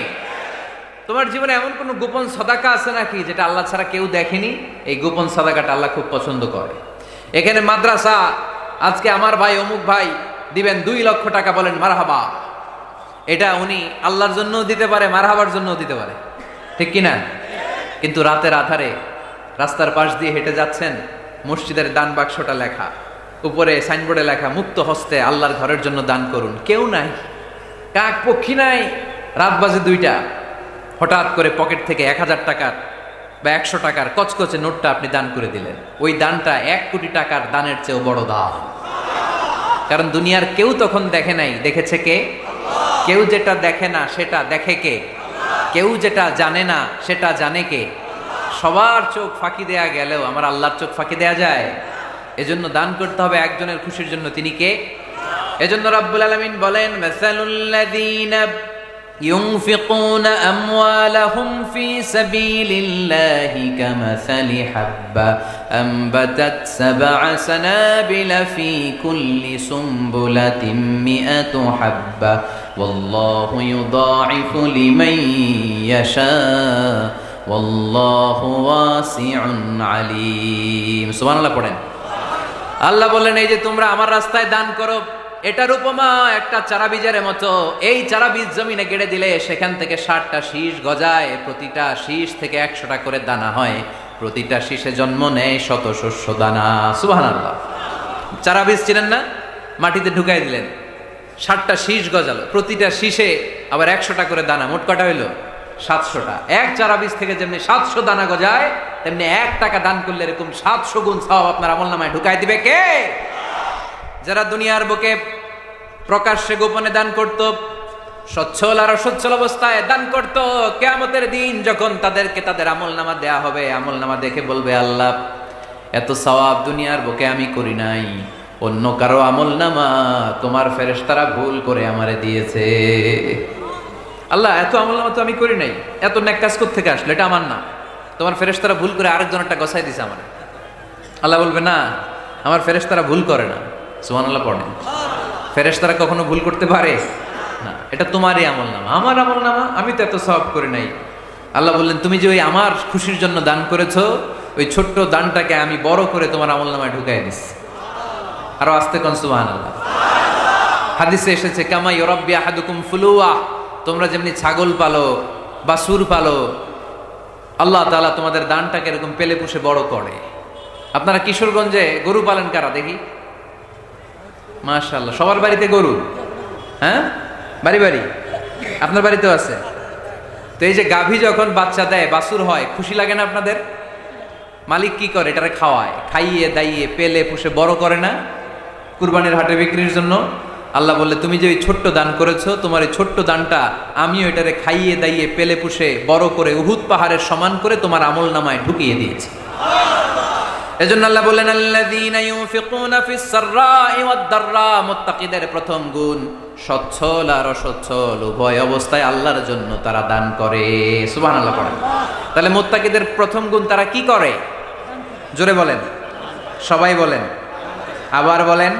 তোমার জীবনে এমন কোনো গোপন সাদাকা আছে নাকি যেটা আল্লাহ ছাড়া কেউ দেখেনি? এই গোপন সাদাকাটা আল্লাহ খুব পছন্দ করে। এখানে মাদ্রাসা, আজকে আমার ভাই অমুক ভাই দিবেন 2 লক্ষ টাকা, বলেন মারহাবা। এটা উনি আল্লাহর জন্যও দিতে পারে, মারহাবার জন্যও দিতে পারে, ঠিক কিনা? কিন্তু রাতের আধারে রাস্তার পাশ দিয়ে হেঁটে যাচ্ছেন, মসজিদের দান বাক্সটা লেখা, উপরে সাইনবোর্ডে লেখা মুক্ত হস্তে আল্লাহর ঘরের জন্য দান করুন। কেউ নাই, কাক পক্ষী নাই, রাত বাজে 2টা, হঠাৎ করে পকেট থেকে 1000 টাকার বা 100 টাকার কচকচে নোটটা আপনি দান করে দিলেন। ওই দানটা 1 কোটি টাকার দানের চেয়েও বড় দান। কারণ দুনিয়ার কেউ তখন দেখে নাই, দেখেছে কে? কেউ যেটা দেখে না সেটা দেখে কে? কেউ যেটা জানে না সেটা জানে কে? সবার চোখ ফাঁকি দেয়া গেলেও আমার আল্লাহর চোখ ফাঁকি দেয়া যায়? এজন্য দান করতে হবে একজনের খুশির জন্য, তিনি কে? এজন্য রাব্বুল আলামিন বলেন, মাসালুল্লাযীনা ينفقون أموالهم في سبيل الله كمثل حبة أنبتت 7 سنابل في كل سنبلة 100 حبة والله يضاعف لمن يشاء والله واسع عليم। সুবহানাল্লাহ পড়েন। আল্লাহ বলেন, এই যে তোমরা আমার রাস্তায় দান করো, এটার উপমা একটা চারা বীজের মতো। এই চারা বীজ জমিনে গেড়ে দিলে সেখান থেকে 60টা শীষ গজায়, প্রতিটা শীষ থেকে 100টা করে দানা হয়, প্রতিটা শীষে জন্ম নেয় শত শস্য দানা। সুবহানাল্লাহ। চারা বীজ ছিলেন না, মাটিতে ঢুকাই দিলেন, 60টা শীষ গজালো, প্রতিটা শীষে আবার 100টা করে দানা, মোট কটা হইলো? 700টা। এক চারা বীজ থেকে যেমনি 700 দানা গজায়, তেমনি 1 টাকা দান করলে এরকম 700 গুণ সওয়াব আপনার আমলনামায় ঢুকাই দিবে কে? যারা দুনিয়ার বুকে প্রকাশ্যে গোপনে দান করত, সচ্ছল আর অসচ্ছল অবস্থায় দান করত, কিয়ামতের দিন যখন তাদেরকে তাদের আমলনামা দেয়া হবে, আমলনামা দেখে বলবে, আল্লাহ এত সওয়াব দুনিয়ার বুকে আমি করি নাই, অন্য কারো আমলনামা তোমার ফেরেশতারা ভুল করে আমারে দিয়েছে। আল্লাহ এত আমলনামা তো আমি করি নাই, এত নেক কাজ কোত্থেকে আসলো? এটা আমার না, তোমার ফেরেশতারা ভুল করে আরেকজনেরটা গছাই দিছে আমারে। আল্লাহ বলবে, না, আমার ফেরেশতারা ভুল করে না। সুবহানাল্লাহ পড়েন। ফেরেশতারা কখনো ভুল করতে পারে না, এটা তোমারই আমলনামা, আমার আমলনামা, আমি তো এত সওয়াব করি নাই। আল্লাহ বললেন, তুমি যে ওই আমার খুশির জন্য দান করেছো, ওই ছোট্ট দানটাকে আমি বড় করে তোমার আমলনামায় ঢুকাই দিচ্ছি। আরো আস্তে কোন সুবহানাল্লাহ। হাদিসে এসেছে, কামা ইউরাব্বি আহাদুকুম ফুলুয়া, তোমরা যেমনি ছাগল পালো, বাছুর পালো, আল্লাহ তাআলা তোমাদের দানটাকে এরকম পেলে পুষে বড় করে। আপনারা কিশোরগঞ্জে গরু পালেন কারা দেখি? মাশাআল্লাহ, সবার বাড়িতে গরু, হ্যাঁ, বাড়ি বাড়ি। আপনার বাড়িতেও আছে। তো এই যে গাভী যখন বাচ্চা দেয়, বাছুর হয়, খুশি লাগে না আপনাদের? মালিক কি করে? এটারে খাওয়ায়, খাইয়ে দাইয়ে পেলে পুষে বড় করে না? কুরবানির হাটে বিক্রির জন্য। আল্লাহ বললে, তুমি যে ওই ছোট্ট দান করেছো, তোমার এই ছোট্ট দানটা আমিও এটারে খাইয়ে দাইয়ে পেলে পুষে বড় করে উহুদ পাহাড়ের সমান করে তোমার আমলনামায় ঢুকিয়ে দিয়েছি। এজন্য আল্লাহ বললেন, আল্লাযীনা ইউনফিকুনা ফিস সাররাই ওয়াদ দাররা, মুত্তাকিদের প্রথম গুণ সচ্ছল আর অসচ্ছল উভয় অবস্থায় আল্লাহর জন্য তারা দান করে। সুবহানাল্লাহ পড়েন। তাহলে মুত্তাকিদের প্রথম গুণ, তারা কি করে? জোরে বলেন, সবাই বলেন, আবার বলেন।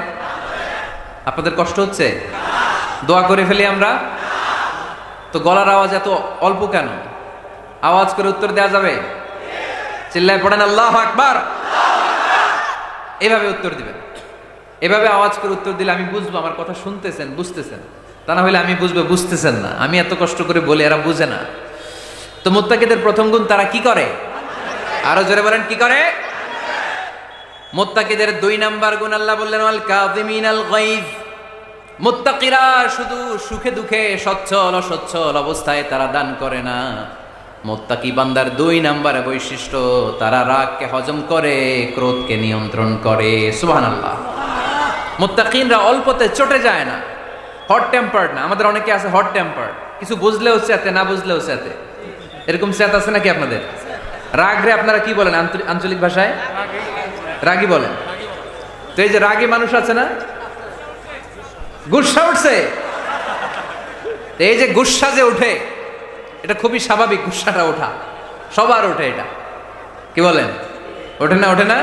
আপনাদের কষ্ট হচ্ছে? দোয়া করে ফেলি আমরা তো। গলার আওয়াজ এত অল্প কেন? আওয়াজ করে উত্তর দেওয়া যাবে? চিল্লায় পড়েন আল্লাহু আকবার। এইভাবে উত্তর দিবেন। এভাবে আওয়াজ করে উত্তর দিলে আমি বুঝবো আমার কথা শুনতেছেন, বুঝতেছেন। তা না হলে আমি বুঝবো বুঝতেছেন না, আমি এত কষ্ট করে বলি এরা বুঝে না। তো মুত্তাকিদের প্রথম গুণ, তারা কি করে? আরো জোরে বলেন, কি করে? মুত্তাকিদের 2 নাম্বার গুণ আল্লাহ বললেন ওয়াল কাযিমিনাল গায়জ। মুত্তাকিরা শুধু সুখে দুঃখে সচ্ছল অসচ্ছল অবস্থায় তারা দান করে না। মুত্তাকি বান্দার 2 নাম্বার বৈশিষ্ট্য, তারা রাগকে হজম করে, ক্রোধকে নিয়ন্ত্রণ করে। সুবহানাল্লাহ। মুত্তাকিনরা অল্পতে চটে যায় না, হট টেম্পার্ড না। আমাদের অনেকে আছে হট টেম্পার্ড, কিছু বুঝলেও চেতে, না বুঝলেও চেতে। এরকম চেত আছে নাকি আপনাদের? রাগ রে আপনারা কি বলেন আঞ্চলিক ভাষায়? রাগী বলেন। তো এই যে রাগী মানুষ আছে না, গুসা উঠছে, এই যে গুসা যে উঠে, এটা খুবই স্বাভাবিক। গুসাটা ওঠা সবার ওঠে, এটা কি বলেন? ওঠে না? ওঠে না?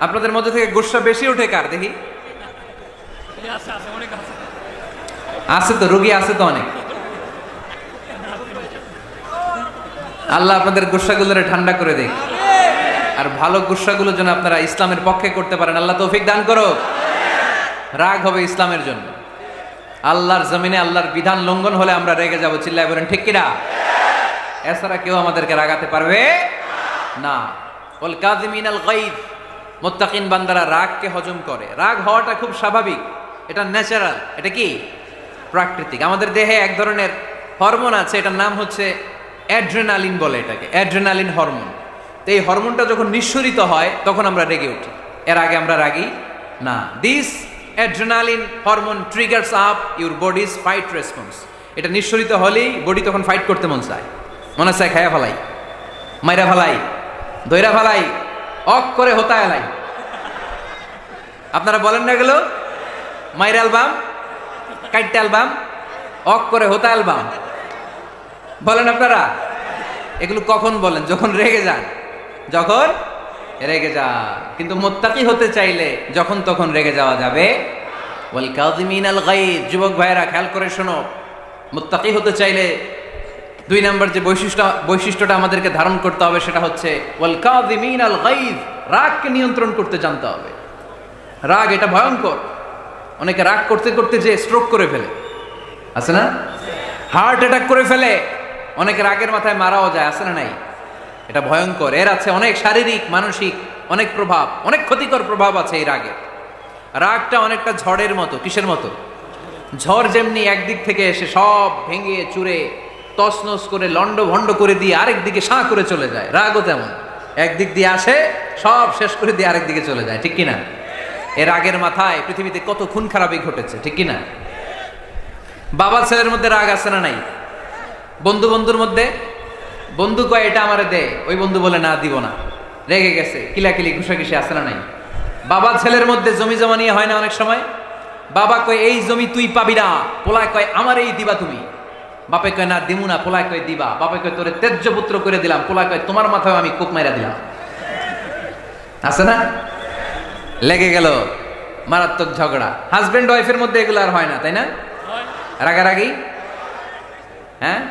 আপনাদের মধ্যে থেকে গুসা বেশি ওঠে কার দেখি? আছে তো, রোগী আছে তো অনেক। আল্লাহ আপনাদের গুসাগুলোরে ঠান্ডা করে দেখ, আর ভালো গুসাগুলো যেন আপনারা ইসলামের পক্ষে করতে পারেন। আল্লাহ তৌফিক দান করো। রাগ হবে ইসলামের জন্য। আল্লাহর জমিনে আল্লাহর বিধান লঙ্ঘন হলে আমরা রেগে যাব, চিল্লায় বলেন ঠিক কিনা? এছাড়া কেউ আমাদেরকে রাগাতে পারবে না। ওয়াল কাযিমিনাল গায়জ। মুত্তাকিন বান্দারা রাগকে হজম করে। রাগ হওয়াটা খুব স্বাভাবিক, এটা ন্যাচারাল, এটা কি প্রাকৃতিক। আমাদের দেহে এক ধরনের হরমোন আছে, এটার নাম হচ্ছে অ্যাড্রেনালিন বলে এটাকে, অ্যাড্রেনালিন হরমোন। তো এই হরমোনটা যখন নিঃসরিত হয় তখন আমরা রেগে উঠি, এর আগে আমরা রাগি না। This adrenaline hormone triggers up your bodies fight response. এটা নিঃসরিত হলেই বডি তখন ফাইট করতে মন চায়, মনে চায় খায়া ফেলাই, মাইরা ফেলাই, দইরা ফেলাই, অক করে হোতা এলাই। আপনারা বলেন না এগুলো? মাইরা অ্যালবাম, কাইটটা অ্যালবাম, অক করে হোতা অ্যালবাম বলেন আপনারা? এগুলো কখন বলেন? যখন রেগে যান, যখন রেগে যান। কিন্তু মুত্তাকি হতে চাইলে যখন তখন রেগে যাওয়া যাবে। ওয়াল কাযিমিনাল গায়জ। যুবক ভাইরা খেয়াল করে শোনো, মুত্তাকি হতে চাইলে 2 নাম্বার যে বৈশিষ্ট্যটা আমাদেরকে ধারণ করতে হবে সেটা হচ্ছে ওয়াল কাযিমিনাল গায়জ। রাগকে নিয়ন্ত্রণ করতে জানতে হবে। রাগ এটা ভয়ঙ্কর। অনেকে রাগ করতে করতে যে স্ট্রোক করে ফেলে, আছে না? হার্ট অ্যাটাক করে ফেলে। অনেকে রাগের মাথায় মারাও যায়, আছে না নাই? এটা ভয়ঙ্কর। এর আছে অনেক শারীরিক মানসিক অনেক প্রভাব, অনেক ক্ষতিকর প্রভাব আছে এই রাগের। রাগটা অনেকটা ঝড়ের মতো। কিসের মতো? ঝড় যেমনি একদিক থেকে এসে সব ভেঙে চুরে তছনছ করে লন্ড ভন্ড করে দিয়ে আরেক দিকে সাঁ করে চলে যায়, রাগও তেমন। একদিক দিয়ে আসে, সব শেষ করে দিয়ে আরেক দিকে চলে যায়, ঠিক কিনা? এর রাগের মাথায় পৃথিবীতে কত খুন খারাপই ঘটেছে, ঠিক কিনা? বাবা ছেলের মধ্যে রাগ আছে না নাই? বন্ধু বন্ধুর মধ্যে, বন্ধু কয় এটা আমারে দে, ওই বন্ধু বলে না দিব না, রেগে গেছে, কিলাকিলি ঘুষাঘুষি আছে না নাই? বাবা ছেলের মধ্যে জমি জমা নিয়ে হয় না অনেক সময়? বাবা কয় এই জমি তুই পাবি না, পোলায় কয় আমার এই দিবা তুমি। বাপে কয় না দিমু না, পোলায় কয় দিবা। বাপে কয় তোরে তেজ্য পুত্র করে দিলাম, পোলায় কয় তোমার মাথায় আমি কূপ মাইরা দিলাম। আছে না? লেগে গেল, মারাত্মক ঝগড়া। হাজবেন্ড ওয়াইফের মধ্যে এগুলো আর হয় না, তাই না? রাগারাগি হ্যাঁ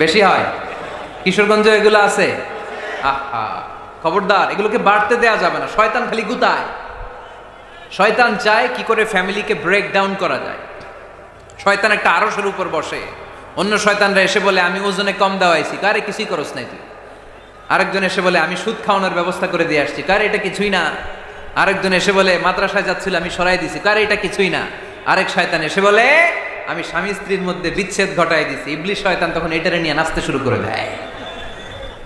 বেশি হয়। কিশোরগঞ্জে এগুলো আছে। আহা, খবরদার, এগুলোকে বাড়তে দেয়া যাবে না। শয়তান খালি গুতায়। শয়তান চায় কি করে ফ্যামিলিকে ব্রেক ডাউন করা যায়। শয়তান একটা আরশের উপর বসে, অন্য শয়তানরা এসে বলে আমি ওজনে কম দেওয়াইছি, কারে কিছুই করস নাই তুই। আরেকজন এসে বলে আমি সুদ খাওয়ানোর ব্যবস্থা করে দিয়ে আসছি, কারে এটা কিছুই না। আরেকজন এসে বলে মাদ্রাসায় যাচ্ছিল আমি সরাই দিছি, কারে এটা কিছুই না। আরেক শয়তান এসে বলে আমি স্বামী স্ত্রীর মধ্যে বিচ্ছেদ ঘটাই দিছি। ইবলিশ শয়তান তখন এটারে নিয়ে নাচতে শুরু করে দেয়।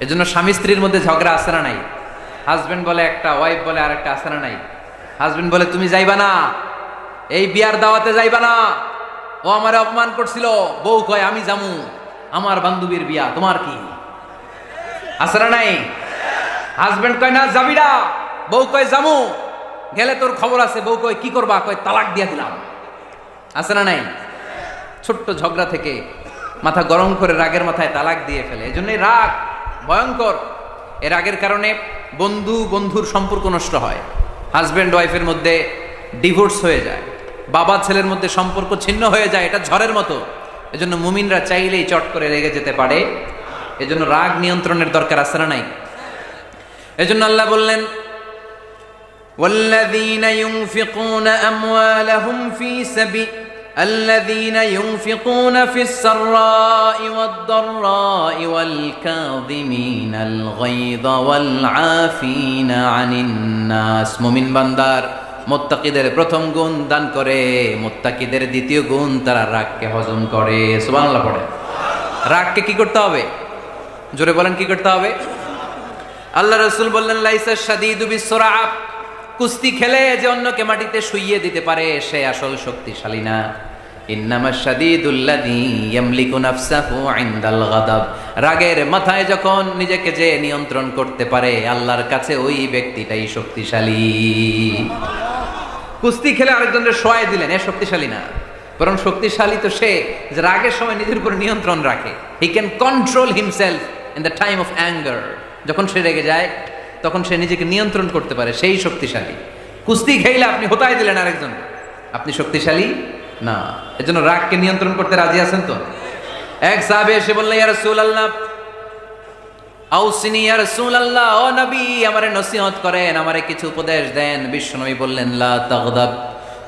এজন্য স্বামী স্ত্রীর মধ্যে ঝগড়া আসে না নাই? হাজবেন্ড বলে একটা, ওয়াইফ বলে আরেকটা, আসে না নাই? হাজবেন্ড বলে তুমি যাইবা না, এই বিয়ার দাওয়াতে যাইবা না, ও আমারে অপমান করছিল। বউ কয় আমি যামু, আমার বান্ধবীর বিয়া, তোমার কি? আছে না নাই? হাজবেন্ড কয় না যাবি না, বউ কয় যামু, গেলে তোর খবর আছে। বউ কয় কি করবা? কয় তালাক দিয়া দিলাম। আছে না নাই? ছোট্ট ঝগড়া থেকে মাথা গরম করে রাগের মাথায় তালাক দিয়ে ফেলে। এজন্যই রাগ ভয়ঙ্কর। এ রাগের কারণে বন্ধু বন্ধুর সম্পর্ক নষ্ট হয়, হাজব্যান্ড ওয়াইফের মধ্যে ডিভোর্স হয়ে যায়, বাবা ছেলের মধ্যে সম্পর্ক ছিন্ন হয়ে যায়। এটা ঝড়ের মতো। এজন্য মুমিনরা চাইলেই চট করে রেগে যেতে পারে। এজন্য রাগ নিয়ন্ত্রণের দরকার আছে না নাই? এজন্য আল্লাহ বললেন والذين ينفقون أموالهم في سبيل الذين ينفقون في السراء والضراء والكاظمين الغيظ والعافين عن الناس মুমিন বান্দার মুত্তাকিদের প্রথম গুণ দান করে, মুত্তাকিদের দ্বিতীয় গুণ তারা রাগকে হজম করে। সুবহানাল্লাহ পড়ে। রাগকে কি করতে হবে? জোরে বলেন, কি করতে হবে? আল্লাহ রাসূল বললেন, লাইসা শাদীদু বিসসুরা, কুস্তি খেলে যে অন্যকে মাটিতে শুইয়ে দিতে পারে সে আসল শক্তিশালী না। ইন্নামাশ শাদীদুল্লাযী ইয়ামলিকু নাফসাহু ইনদাল গাদাব, রাগের মাথায় যখন নিজেকে যে নিয়ন্ত্রণ করতে পারে আল্লাহর কাছে ওই ব্যক্তিটাই শক্তিশালী। কুস্তি খেলে আরেকজনের শোয়ায় দিলেন, এ শক্তিশালী না, বরং শক্তিশালী তো সে যে রাগের সময় নিজের উপর নিয়ন্ত্রণ রাখে। He can control himself in the time of anger. যখন সে রেগে যায় তখন সে নিজেকে নিয়ন্ত্রণ করতে পারে, সেই শক্তিশালী। কুস্তি খেলে আপনি হোতায় দিলেন আরেকজন, আপনি শক্তিশালী না। এজন্য রাগকে নিয়ন্ত্রণ করতে রাজি আছেন তো? এক সাহাবী এসে বললেন, ইয়া রাসূলুল্লাহ আউসিনি, ইয়া রাসূলুল্লাহ, ও নবী আমারে নসিহত করেন, আমারে কিছু উপদেশ দেন। বিশ্বনবী বললেন, লা তাগদাব,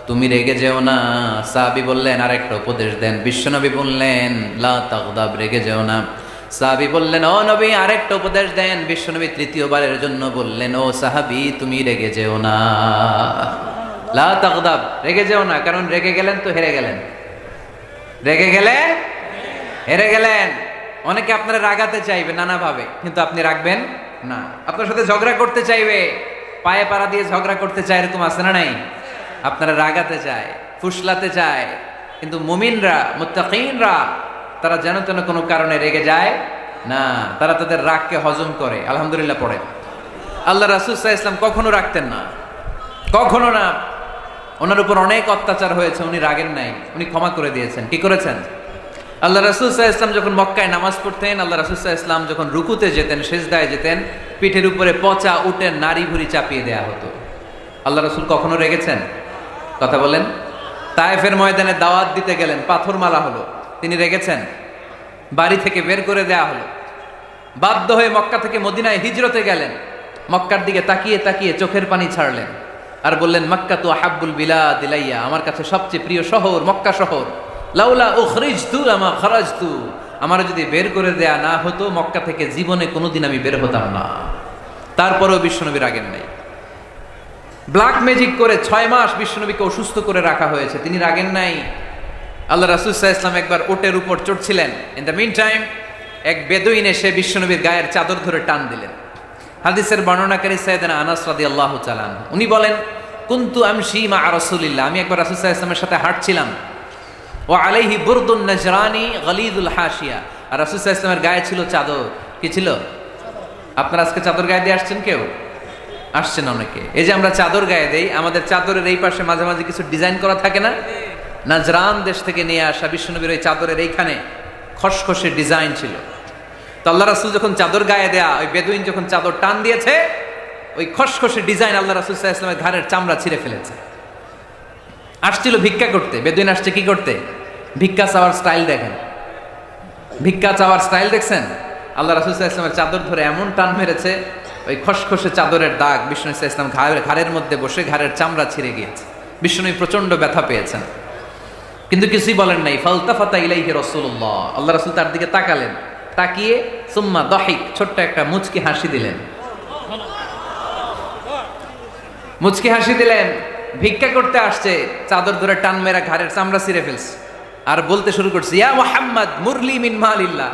তুমি রেগে যেও না। সাহাবী বললেন, আরেকটা উপদেশ দেন। বিশ্বনবী বললেন, লা তাগদাব, রেগে যেও না। সাহাবী বললেন, ও নবী আরেকটা উপদেশ দেন। বিশ্বনবী তৃতীয়বারের জন্য বললেন, ও সাহাবী তুমি রেগে যেও না, লা তাগদাব, রেগে যেও না। কারণ রেগে গেলেন তো হেরে গেলেন, রেগে গেলে হেরে গেলেন। অনেকে আপনারা রাগাতে চাইবে নানাভাবে, কিন্তু আপনি রাখবেন না। আপনার সাথে ঝগড়া করতে চাইবে, পায়ে পাড়া দিয়ে ঝগড়া করতে চায়, এরকম আছে না নাই? আপনারা রাগাতে চায়, ফুসলাতে চায়, কিন্তু মুমিনরা, মুত্তাকিনরা তারা যেন তেন কোনো কারণে রেগে যায় না, তারা তাদের রাগকে হজম করে। আলহামদুলিল্লাহ পড়ে। আল্লাহ রাসূল সাল্লাল্লাহু আলাইহি ওয়াসাল্লাম কখনো রাখতেন না, কখনো না। ওনার উপর অনেক অত্যাচার হয়েছে, উনি রাগেন নাই, উনি ক্ষমা করে দিয়েছেন। কি করেছেন? আল্লাহ রাসূল সাল্লাল্লাহু আলাইহি ওয়াসাল্লাম যখন মক্কায় নামাজ পড়তেন, আল্লাহ রাসূল সাল্লাল্লাহু আলাইহি ওয়াসাল্লাম যখন রুকুতে যেতেন, সিজদায় যেতেন, পিঠের উপরে পচা উটের নাড়ি ভুঁড়ি চাপিয়ে দেয়া হতো। আল্লাহ রাসূল কখনো রেগেছেন? কথা বলেন। তায়েফের ময়দানে দাওয়াত দিতে গেলেন, পাথর মারা হলো, তিনি রেগেছেন? বাড়ি থেকে বের করে দেয়া হলো, বাধ্য হয়ে মক্কা থেকে মদিনায় হিজরতে গেলেন। মক্কার দিকে তাকিয়ে তাকিয়ে চোখের পানি ছাড়লেন আর বললেন, মক্কা তু আহাব্বুল বিলাদ ইলাইয়া, আমার কাছে সবচেয়ে প্রিয় শহর মক্কা শহর। লাউলা উখরিজতু লামা খারাজতু, আমার যদি বের করে দেয়া না হতো মক্কা থেকে জীবনে কোনোদিন আমি বের হতাম না। তারপরেও বিশ্বনবী রাগেন নাই। ব্ল্যাক ম্যাজিক করে 6 মাস বিশ্বনবীকে অসুস্থ করে রাখা হয়েছে, তিনি রাগেন নাই। আল্লাহ রাসূল সাল্লাল্লাহু আলাইহি ওয়াসাল্লাম একবার উটের উপর চড়ছিলেন। ইন দ্য মিন টাইম এক বেদুইন এসে বিশ্বনবীর গায়ের চাদর ধরে টান দিলেন। হাদিসের বর্ণনাকারী সাইয়েদনা আনাস রাদিয়াল্লাহু তাআলা আনহু, উনি বলেন, কুনতু আমশি মা রাসূলিল্লাহ, আমি একবার রাসূল সাল্লাল্লাহু আলাইহি ওয়াসাল্লামের সাথে হাঁটছিলাম। ওয়া আলাইহি বুরদুন নাজরানি গলিদুল হাশিয়া, আর রাসূল সাল্লাল্লাহু আলাইহি ওয়াসাল্লামের গায়ে ছিল চাদর। কি ছিল? আপনারা আজকে চাদর গায়ে দিয়ে আসছেন? কেউ আসছেন? অনেকে। এই যে আমরা চাদর গায়ে দেই, আমাদের চাদরের এই পাশে মাঝে মাঝে কিছু ডিজাইন করা থাকে না? নাজরান দেশ থেকে নিয়ে আসা বিশ্বনবীর ওই চাদরের এইখানে খসখসে ডিজাইন ছিল। তো আল্লাহ রাসূল যখন চাদর গায়ে দেয়া, ওই বেদুইন যখন চাদর টান দিয়েছে, ওই খসখসে ডিজাইন আল্লাহ রাসূল সাল্লাল্লাহু আলাইহি ওয়াসাল্লামের ঘাড়ের চামড়া ছিঁড়ে ফেলেছে। আসছিল ভিক্ষা করতে, বেদুইন আসছে কি করতে? ভিক্ষা চাওয়ার স্টাইল দেখেন, ভিক্ষা চাওয়ার স্টাইল দেখছেন? আল্লাহ রাসূল সাল্লাল্লাহু আলাইহি ওয়াসাল্লামের চাদর ধরে এমন টান মেরেছে, ওই খসখসে চাদরের দাগ বিশ্বনবী সাল্লাল্লাহু আলাইহি ওয়াসাল্লাম ঘাড়ের মধ্যে বসে ঘাড়ের চামড়া ছিঁড়ে গিয়েছে। বিশ্বনবী প্রচন্ড ব্যথা পেয়েছেন, কিন্তু কিছুই বলেন নাই। ফালতাফাতা ইলাইহি রাসূলুল্লাহ, আল্লাহ রাসূল তার দিকে তাকালেন, তাকিয়ে সুম্মা দাহিক, ছোট্ট একটা মুচকি হাসি দিলেন। মুচকি হাসি দিলেন। ভিক্ষা করতে আসছে, চাদর ধরে টান মেরা ঘাড়ের চামড়া ছিঁড়ে ফেলছে, আর বলতে শুরু করছে, ইয়া মুহাম্মদ মুরলি মিন মালিল্লাহ,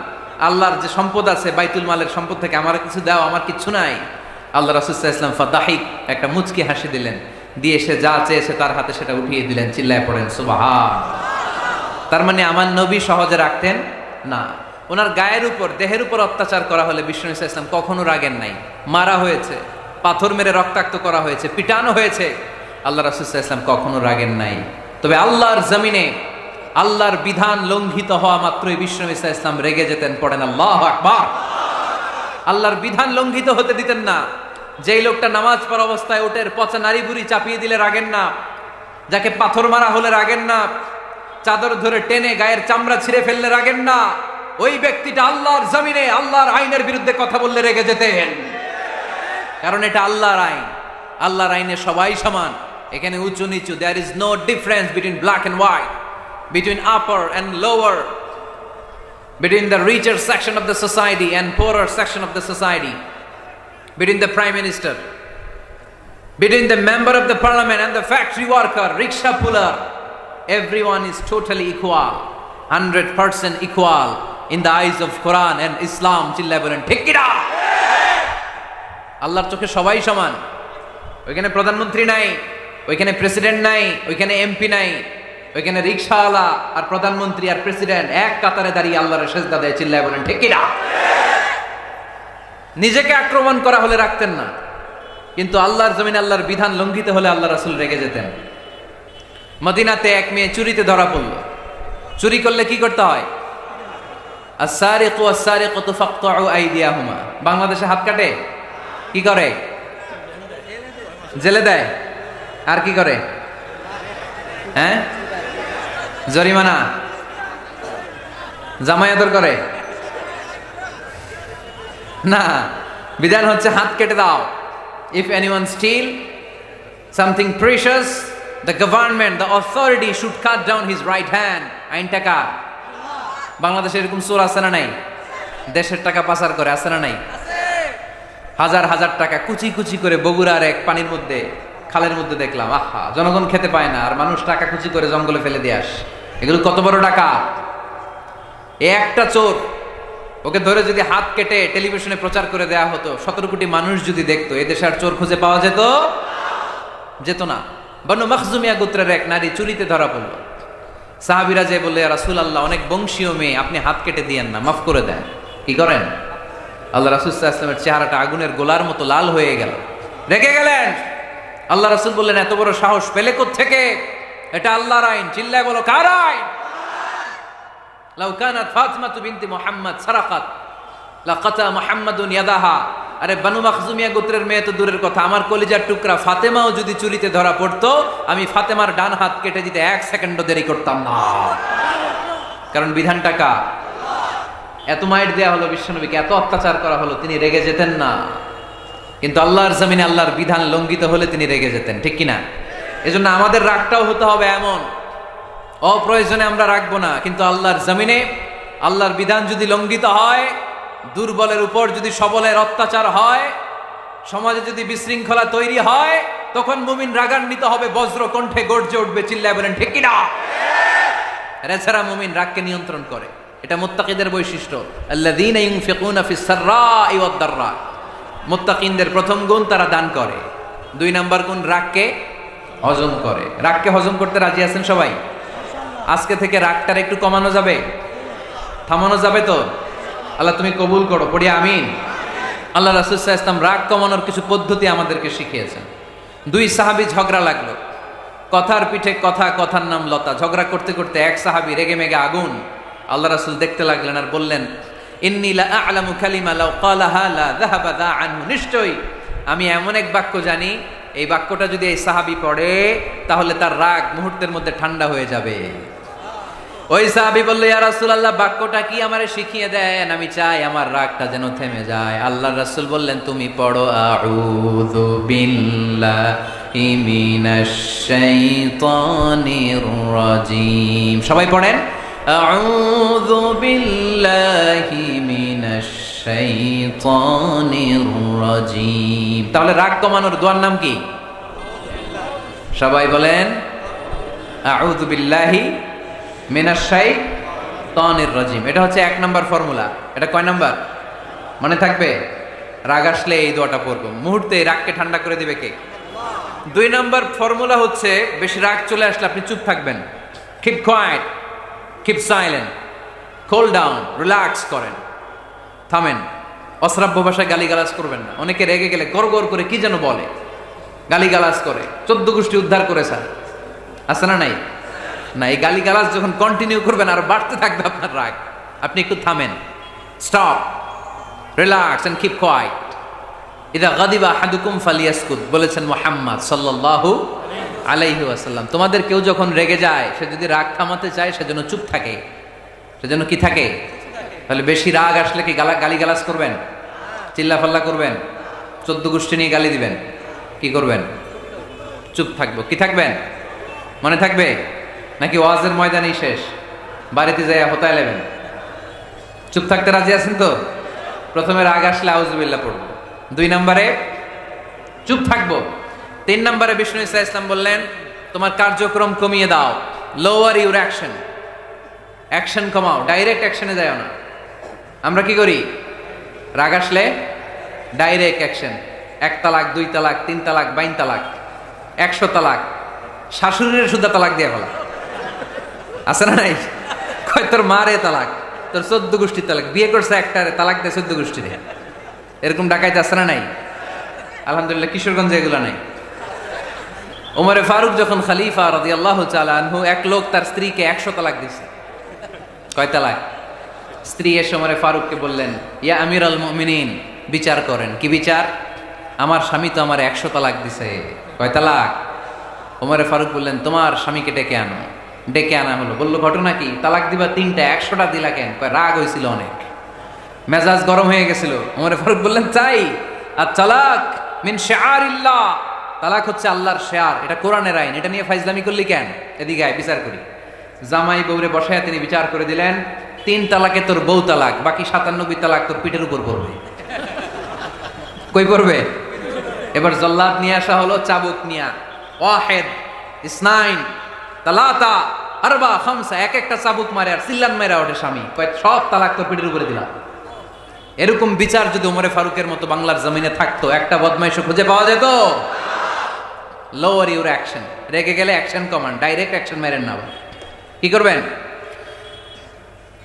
আল্লাহর যে সম্পদ আছে বাইতুল মালের সম্পদ থেকে আমার কিছু দাও, আমার কিছু নাই। আল্লাহ রাসূল সাল্লাল্লাহু আলাইহি ওয়াসাল্লাম ফাদাহিক, একটা মুচকি হাসি দিলেন, দিয়ে সে যা চেয়েছে তার হাতে সেটা উঠিয়ে দিলেন। চিল্লায় পড়েন সুবহান। তার মানে আমার নবী সহজে রাখতেন না। ওনার গায়ের উপর, দেহের উপর অত্যাচার করা হলে বিশ্বনবী সাল্লাল্লাহু আলাইহি ওয়াসাল্লাম কখনো রাগেন নাই। মারা হয়েছে, পাথর মেরে রক্তাক্ত করা হয়েছে, পিটানো হয়েছে, আল্লাহ রাসূল সাল্লাল্লাহু আলাইহি ওয়াসাল্লাম কখনো রাগেন নাই। তবে আল্লাহর জমিনে আল্লাহর বিধান লঙ্ঘিত হওয়া মাত্রই বিশ্বনবী সাল্লাল্লাহু আলাইহি ওয়াসাল্লাম রেগে যেতেন। পড়েন আল্লাহু আকবার। আল্লাহর বিধান লঙ্ঘিত হতে দিতেন না। যেই লোকটা নামাজ পড়া অবস্থায় উটের পচা নাড়ি ভুঁড়ি চাপিয়ে দিলে রাগেন না, যাকে পাথর মারা হলে রাগেন না, চাদর ধরে টেনে গায়ের চামড়া ছিঁড়ে ফেললে রাগেন না, ওই ব্যক্তিটা আল্লাহর জমিনে আল্লাহর আইনের বিরুদ্ধে কথা বললে রেগে যেতেন। কারণ এটা আল্লাহর আইন, আল্লাহর আইনে সবাই সমান, এখানে উঁচু নিচু, there is no difference between black and white, between upper and lower, between the richer section of the society and poorer section of the society, between the prime minister, between the member of the parliament and the factory worker, rickshaw puller, everyone is totally equal, 100% equal in the eyes of Quran and Islam. চিল্লায় বলেন ঠিক কি না? আল্লাহর চোখে সবাই সমান। ওইখানে প্রধানমন্ত্রী নাই, ওইখানে প্রেসিডেন্ট নাই, ওইখানে এমপি নাই, ওইখানে রিকশাওয়ালা আর প্রধানমন্ত্রী আর প্রেসিডেন্ট এক কাতারে দাঁড়িয়ে আল্লাহর সেজদা দেয়। চিল্লায় বলেন ঠিক কি না? নিজেকে আক্রমণ করা হলে রাখতেন না, কিন্তু আল্লাহর জমিনে আল্লাহর বিধান লঙ্ঘিত হলে আল্লাহ রাসূল রেগে যেতেন। মদিনাতে এক মেয়ে চুরিতে ধরা পড়ল। চুরি করলে কি করতে হয়? আস-সারিকু ওয়াস-সারিকাতু ফাকতাউ আইদিয়াহুমা। বাংলাদেশে হাত কাটে, কি করে? জেলে দেয়। আর কি করে? হ্যাঁ, জরিমানা, জামাই আদর করে না। বিধান হচ্ছে হাত কেটে দাও। If anyone steal something precious, the government, the authority should cut down his right hand. আইনটা কার? বাংলাদেশে এরকম চোর আছে না নাই? দেশের টাকা পাচার করে, আছে না নাই? হাজার হাজার টাকা কুচি কুচি করে বগুড়ার এক পানির মধ্যে, খালের মধ্যে দেখলাম। আহা, জনগণ খেতে পায় না আর মানুষ টাকা কুচি করে জঙ্গলে ফেলে দিয়ে আস। এগুলো কত বড় টাকা! একটা চোর, ওকে ধরে যদি হাত কেটে টেলিভিশনে প্রচার করে দেয়া হতো, 17 কোটি মানুষ যদি দেখতো, এদেশে আর চোর খুঁজে পাওয়া যেত না। বনু মখজুমিয়া গোত্রের এক নারী চুরিতে ধরা পড়ল। সাহাবীরা যে বললে, ইয়া রাসূলুল্লাহ, অনেক বংশীয় মেয়ে, আপনি হাত কেটে দিয়েন না, মাফ করে দেন। কি করেন? আল্লাহ রাসূল সাল্লাল্লাহু আলাইহি ওয়াসাল্লামের চেহারাটা আগুনের গোলার মতো লাল হয়ে গেল, রেগে গেলেন। আল্লাহ রাসূল বললেন, এত বড় সাহস পেলে কোত্থেকে? এটা আল্লাহর আইন। চিল্লায় বলো, কার আইন? লাউ কানাত ফাতিমাতু বিনতি মুহাম্মদ সারাকাত লাকাতা মুহাম্মাদুন ইয়াদাহা। আরে বনু মখজুমিয়া গোত্রের মেয়ে তো দূরের কথা, আমার কলিজার টুকরা ফাতেমাও যদি চুরিতে ধরা পড়তো, আমি ফাতেমার ডান হাত কেটে দিতে 1 সেকেন্ডও দেরি করতাম না। কারণ বিধানটা কার? এত মাইট দেয়া হলো বিশ্বনবীকে, এত অত্যাচার করা হলো, তিনি রেগে যেতেন না। কিন্তু আল্লাহর জমিনে আল্লাহর বিধান লঙ্ঘিত হলে তিনি রেগে যেতেন, ঠিক কিনা? এজন্য আমাদের রাগটাও হতে হবে এমন, অপ্রয়োজনে আমরা রাখবো না। কিন্তু আল্লাহর জমিনে আল্লাহর বিধান যদি লঙ্ঘিত হয়, দুর্বলের উপর যদি সবলের অত্যাচার হয়, সমাজে যদি বিশৃঙ্খলা তৈরি হয়, তখন মুমিন রাগান্বিত হবে, বজ্র কণ্ঠে গর্জে উঠবে। চিল্লায় বলেন ঠিক কিনা? এছাড়া মুমিন রাগকে নিয়ন্ত্রণ করে, এটা মুত্তাকিদের বৈশিষ্ট্য। আল্লাযীনা ইউনফিকুনা ফিস সাররাই ওয়াদ দাররা। মুত্তাকিনদের প্রথম গুণ, তারা দান করে। 2 নাম্বার গুণ, রাগকে হজম করে। রাগকে হজম করতে রাজি আছেন সবাই? আজকে থেকে রাগটার একটু কমানো যাবে, থামানো যাবে তো? আল্লাহ তুমি কবুল করো, পড়ি আমিন। আল্লাহ রাসূল সাল্লাল্লাহু আলাইহি ওয়াসাল্লাম রাগ কমানোর কিছু পদ্ধতি আমাদেরকে শিখিয়েছেন। 2 সাহাবী ঝগড়া লাগলো, কথার পিঠে কথা, কথার নাম লতা। ঝগড়া করতে করতে এক সাহাবী রেগে মেগে আগুন। আল্লাহ রাসূল দেখতে লাগলেন আর বললেন, ইন্নী লা আ'লামু কালিমা লাউ ক্বালাহা লা যাহাবা দা আনহু। নিশ্চয়ই আমি এমন এক বাক্য জানি, এই বাক্যটা যদি এই সাহাবী পড়ে, তাহলে তার রাগ মুহূর্তের মধ্যে ঠান্ডা হয়ে যাবে। ওই সাহাবী বলল, ইয়া রাসূলুল্লাহ, বাক্যটা কি আমারে শিখিয়ে দেন, আমি চাই আমার রাগটা যেন থেমে যায়। আল্লাহর রাসূল বললেন, তুমি পড়ো, আউযু বিল্লাহি মিনাশ শাইতানির রাজীম। সবাই পড়েন, আউযু বিল্লাহি মিনাশ শাইতানির রাজীম। তাহলে রাগ কমানোর দোয়ার নাম কি? সবাই বলেন, আউযু বিল্লাহি মিনাশ শাইতানির রাজীম। এটা হচ্ছে 1 নাম্বার ফর্মুলা। এটা কয় নাম্বার মনে থাকবে? রাগ আসলে এই দোয়াটা পড়ব, মুহূর্তে রাগকে ঠান্ডা করে দিবে কে? 2 নাম্বার ফর্মুলা হচ্ছে, বেশি রাগ চলে আসলে আপনি চুপ থাকবেন। Keep quiet, keep silent, cool down, relax করেন, থামেন। অশ্রাব্য ভাষায় গালিগালাজ করবেন না। অনেকে রেগে গেলে গড়গড় করে কি যেন বলে, গালিগালাজ করে, 14 গোষ্ঠী উদ্ধার করে স্যার, আছে না নাই? না, এই গালিগালাজ যখন কন্টিনিউ করবেন আর বাড়তে থাকবে আপনার রাগ। আপনি একটু থামেন, stop, relax and keep quiet. ইদা গাদিবা আহাদুকুম ফালিয়াসকুত, বলেছেন মুহাম্মদ সাল্লাল্লাহু আলাইহি ওয়াসাল্লাম। তোমাদের কেউ যখন রেগে যায়, সে যদি রাগ থামাতে চায়, সেজন্য চুপ থাকে, সেজন্য কি থাকে? তাহলে বেশি রাগ আসলে কি গালিগালাজ করবেন, চিল্লাফাল্লা করবেন, 14 গোষ্ঠী নিয়ে গালি দিবেন? কি করবেন? চুপ থাকবো। কি থাকবেন? মনে থাকবে নাকি ওয়াজের ময়দানেই শেষ, বাড়িতে যাইয়া হোতায় নেবেন? চুপ থাকতে রাজি আছেন তো? প্রথমে রাগ আসলে আউযুবিল্লাহ পড়বো, 2 নম্বরে চুপ থাকবো, 3 নম্বরে বিষ্ণু ঈসা ইসলাম বললেন তোমার কার্যক্রম কমিয়ে দাও, লোয়ার ইউর অ্যাকশন, অ্যাকশন কমাও, ডাইরেক্ট অ্যাকশনে যাও না। আমরা কি করি? রাগ আসলে ডাইরেক্ট অ্যাকশন, 1 তালাক, 2 তালাক, 3 তালাক, 22 তালাক, 100 তালাক, শাশুড়ির সুদ্ধা তালাক দিয়ে ফেলা আছে না নাই? কয় তোর মারে তালাক, তোর 14 গোষ্ঠীর তালাক, বিয়ে করছে একটারে তালাক দেয় 14 গোষ্ঠী দিয়ে, এরকম ডাকাইতে আছে না নাই? আলহামদুলিল্লাহ কিশোরগঞ্জে এগুলো নাই। ওমরে ফারুক যখন খলিফা রাদিয়াল্লাহু তাআলা আনহু, এক লোক তার স্ত্রীকে 100 তালাক দিছে। কয় তালাক? স্ত্রী এসে ওমরে ফারুককে বললেন, ইয়া আমিরাল মুমিনিন, বিচার করেন। কি বিচার? আমার স্বামী তো আমার 100 তালাক দিছে। কয় তালাক? ওমরে ফারুক বললেন, তোমার স্বামীকে ডেকে আনো। ডেকে আনা হলো। বলল, ঘটনা কি? তালাক দিবা 3টা, 100টা দিলা কেন? কয় রাগ হয়েছিল অনেক, মেজাজ গরম হয়ে গেছিল। ওমরে ফারুক বললেন, চাই আর তালাক মিন শিআরিল্লাহ, তালাক হচ্ছে আল্লাহর শেয়ার, এটা কোরআনের আইন, এটা নিয়ে ফাইজলামি করলি কেন? এদিকে আয়, বিচার করি। জামাই বউরে বসায় তিনি বিচার করে দিলেন, 3 তালাকে তোর বউ তালাক, বাকি 97 তালাক তোর পিঠের উপর পড়বে। কই পড়বে? এবার জল্লাদ নিয়ে আসা হলো, চাবুক নিয়া, ওয়াহেদ, ইসনাইন, তালাতা, আরবা, খামসা, এক একটা চাবুক মারে আর চিল্লান মেরা ওঠে স্বামী, কয় সব তালাক তোর পিঠের উপরে দিলাম। এরকম বিচার যদি ওমরে ফারুকের মতো বাংলার জমিনে থাকতো, একটা বদমাইশও খুঁজে পাওয়া যেত? লোয়ার ইউর অ্যাকশন, রেগে গেলে অ্যাকশন কমান, ডাইরেক্ট অ্যাকশন মেরেন না। কি করবেন?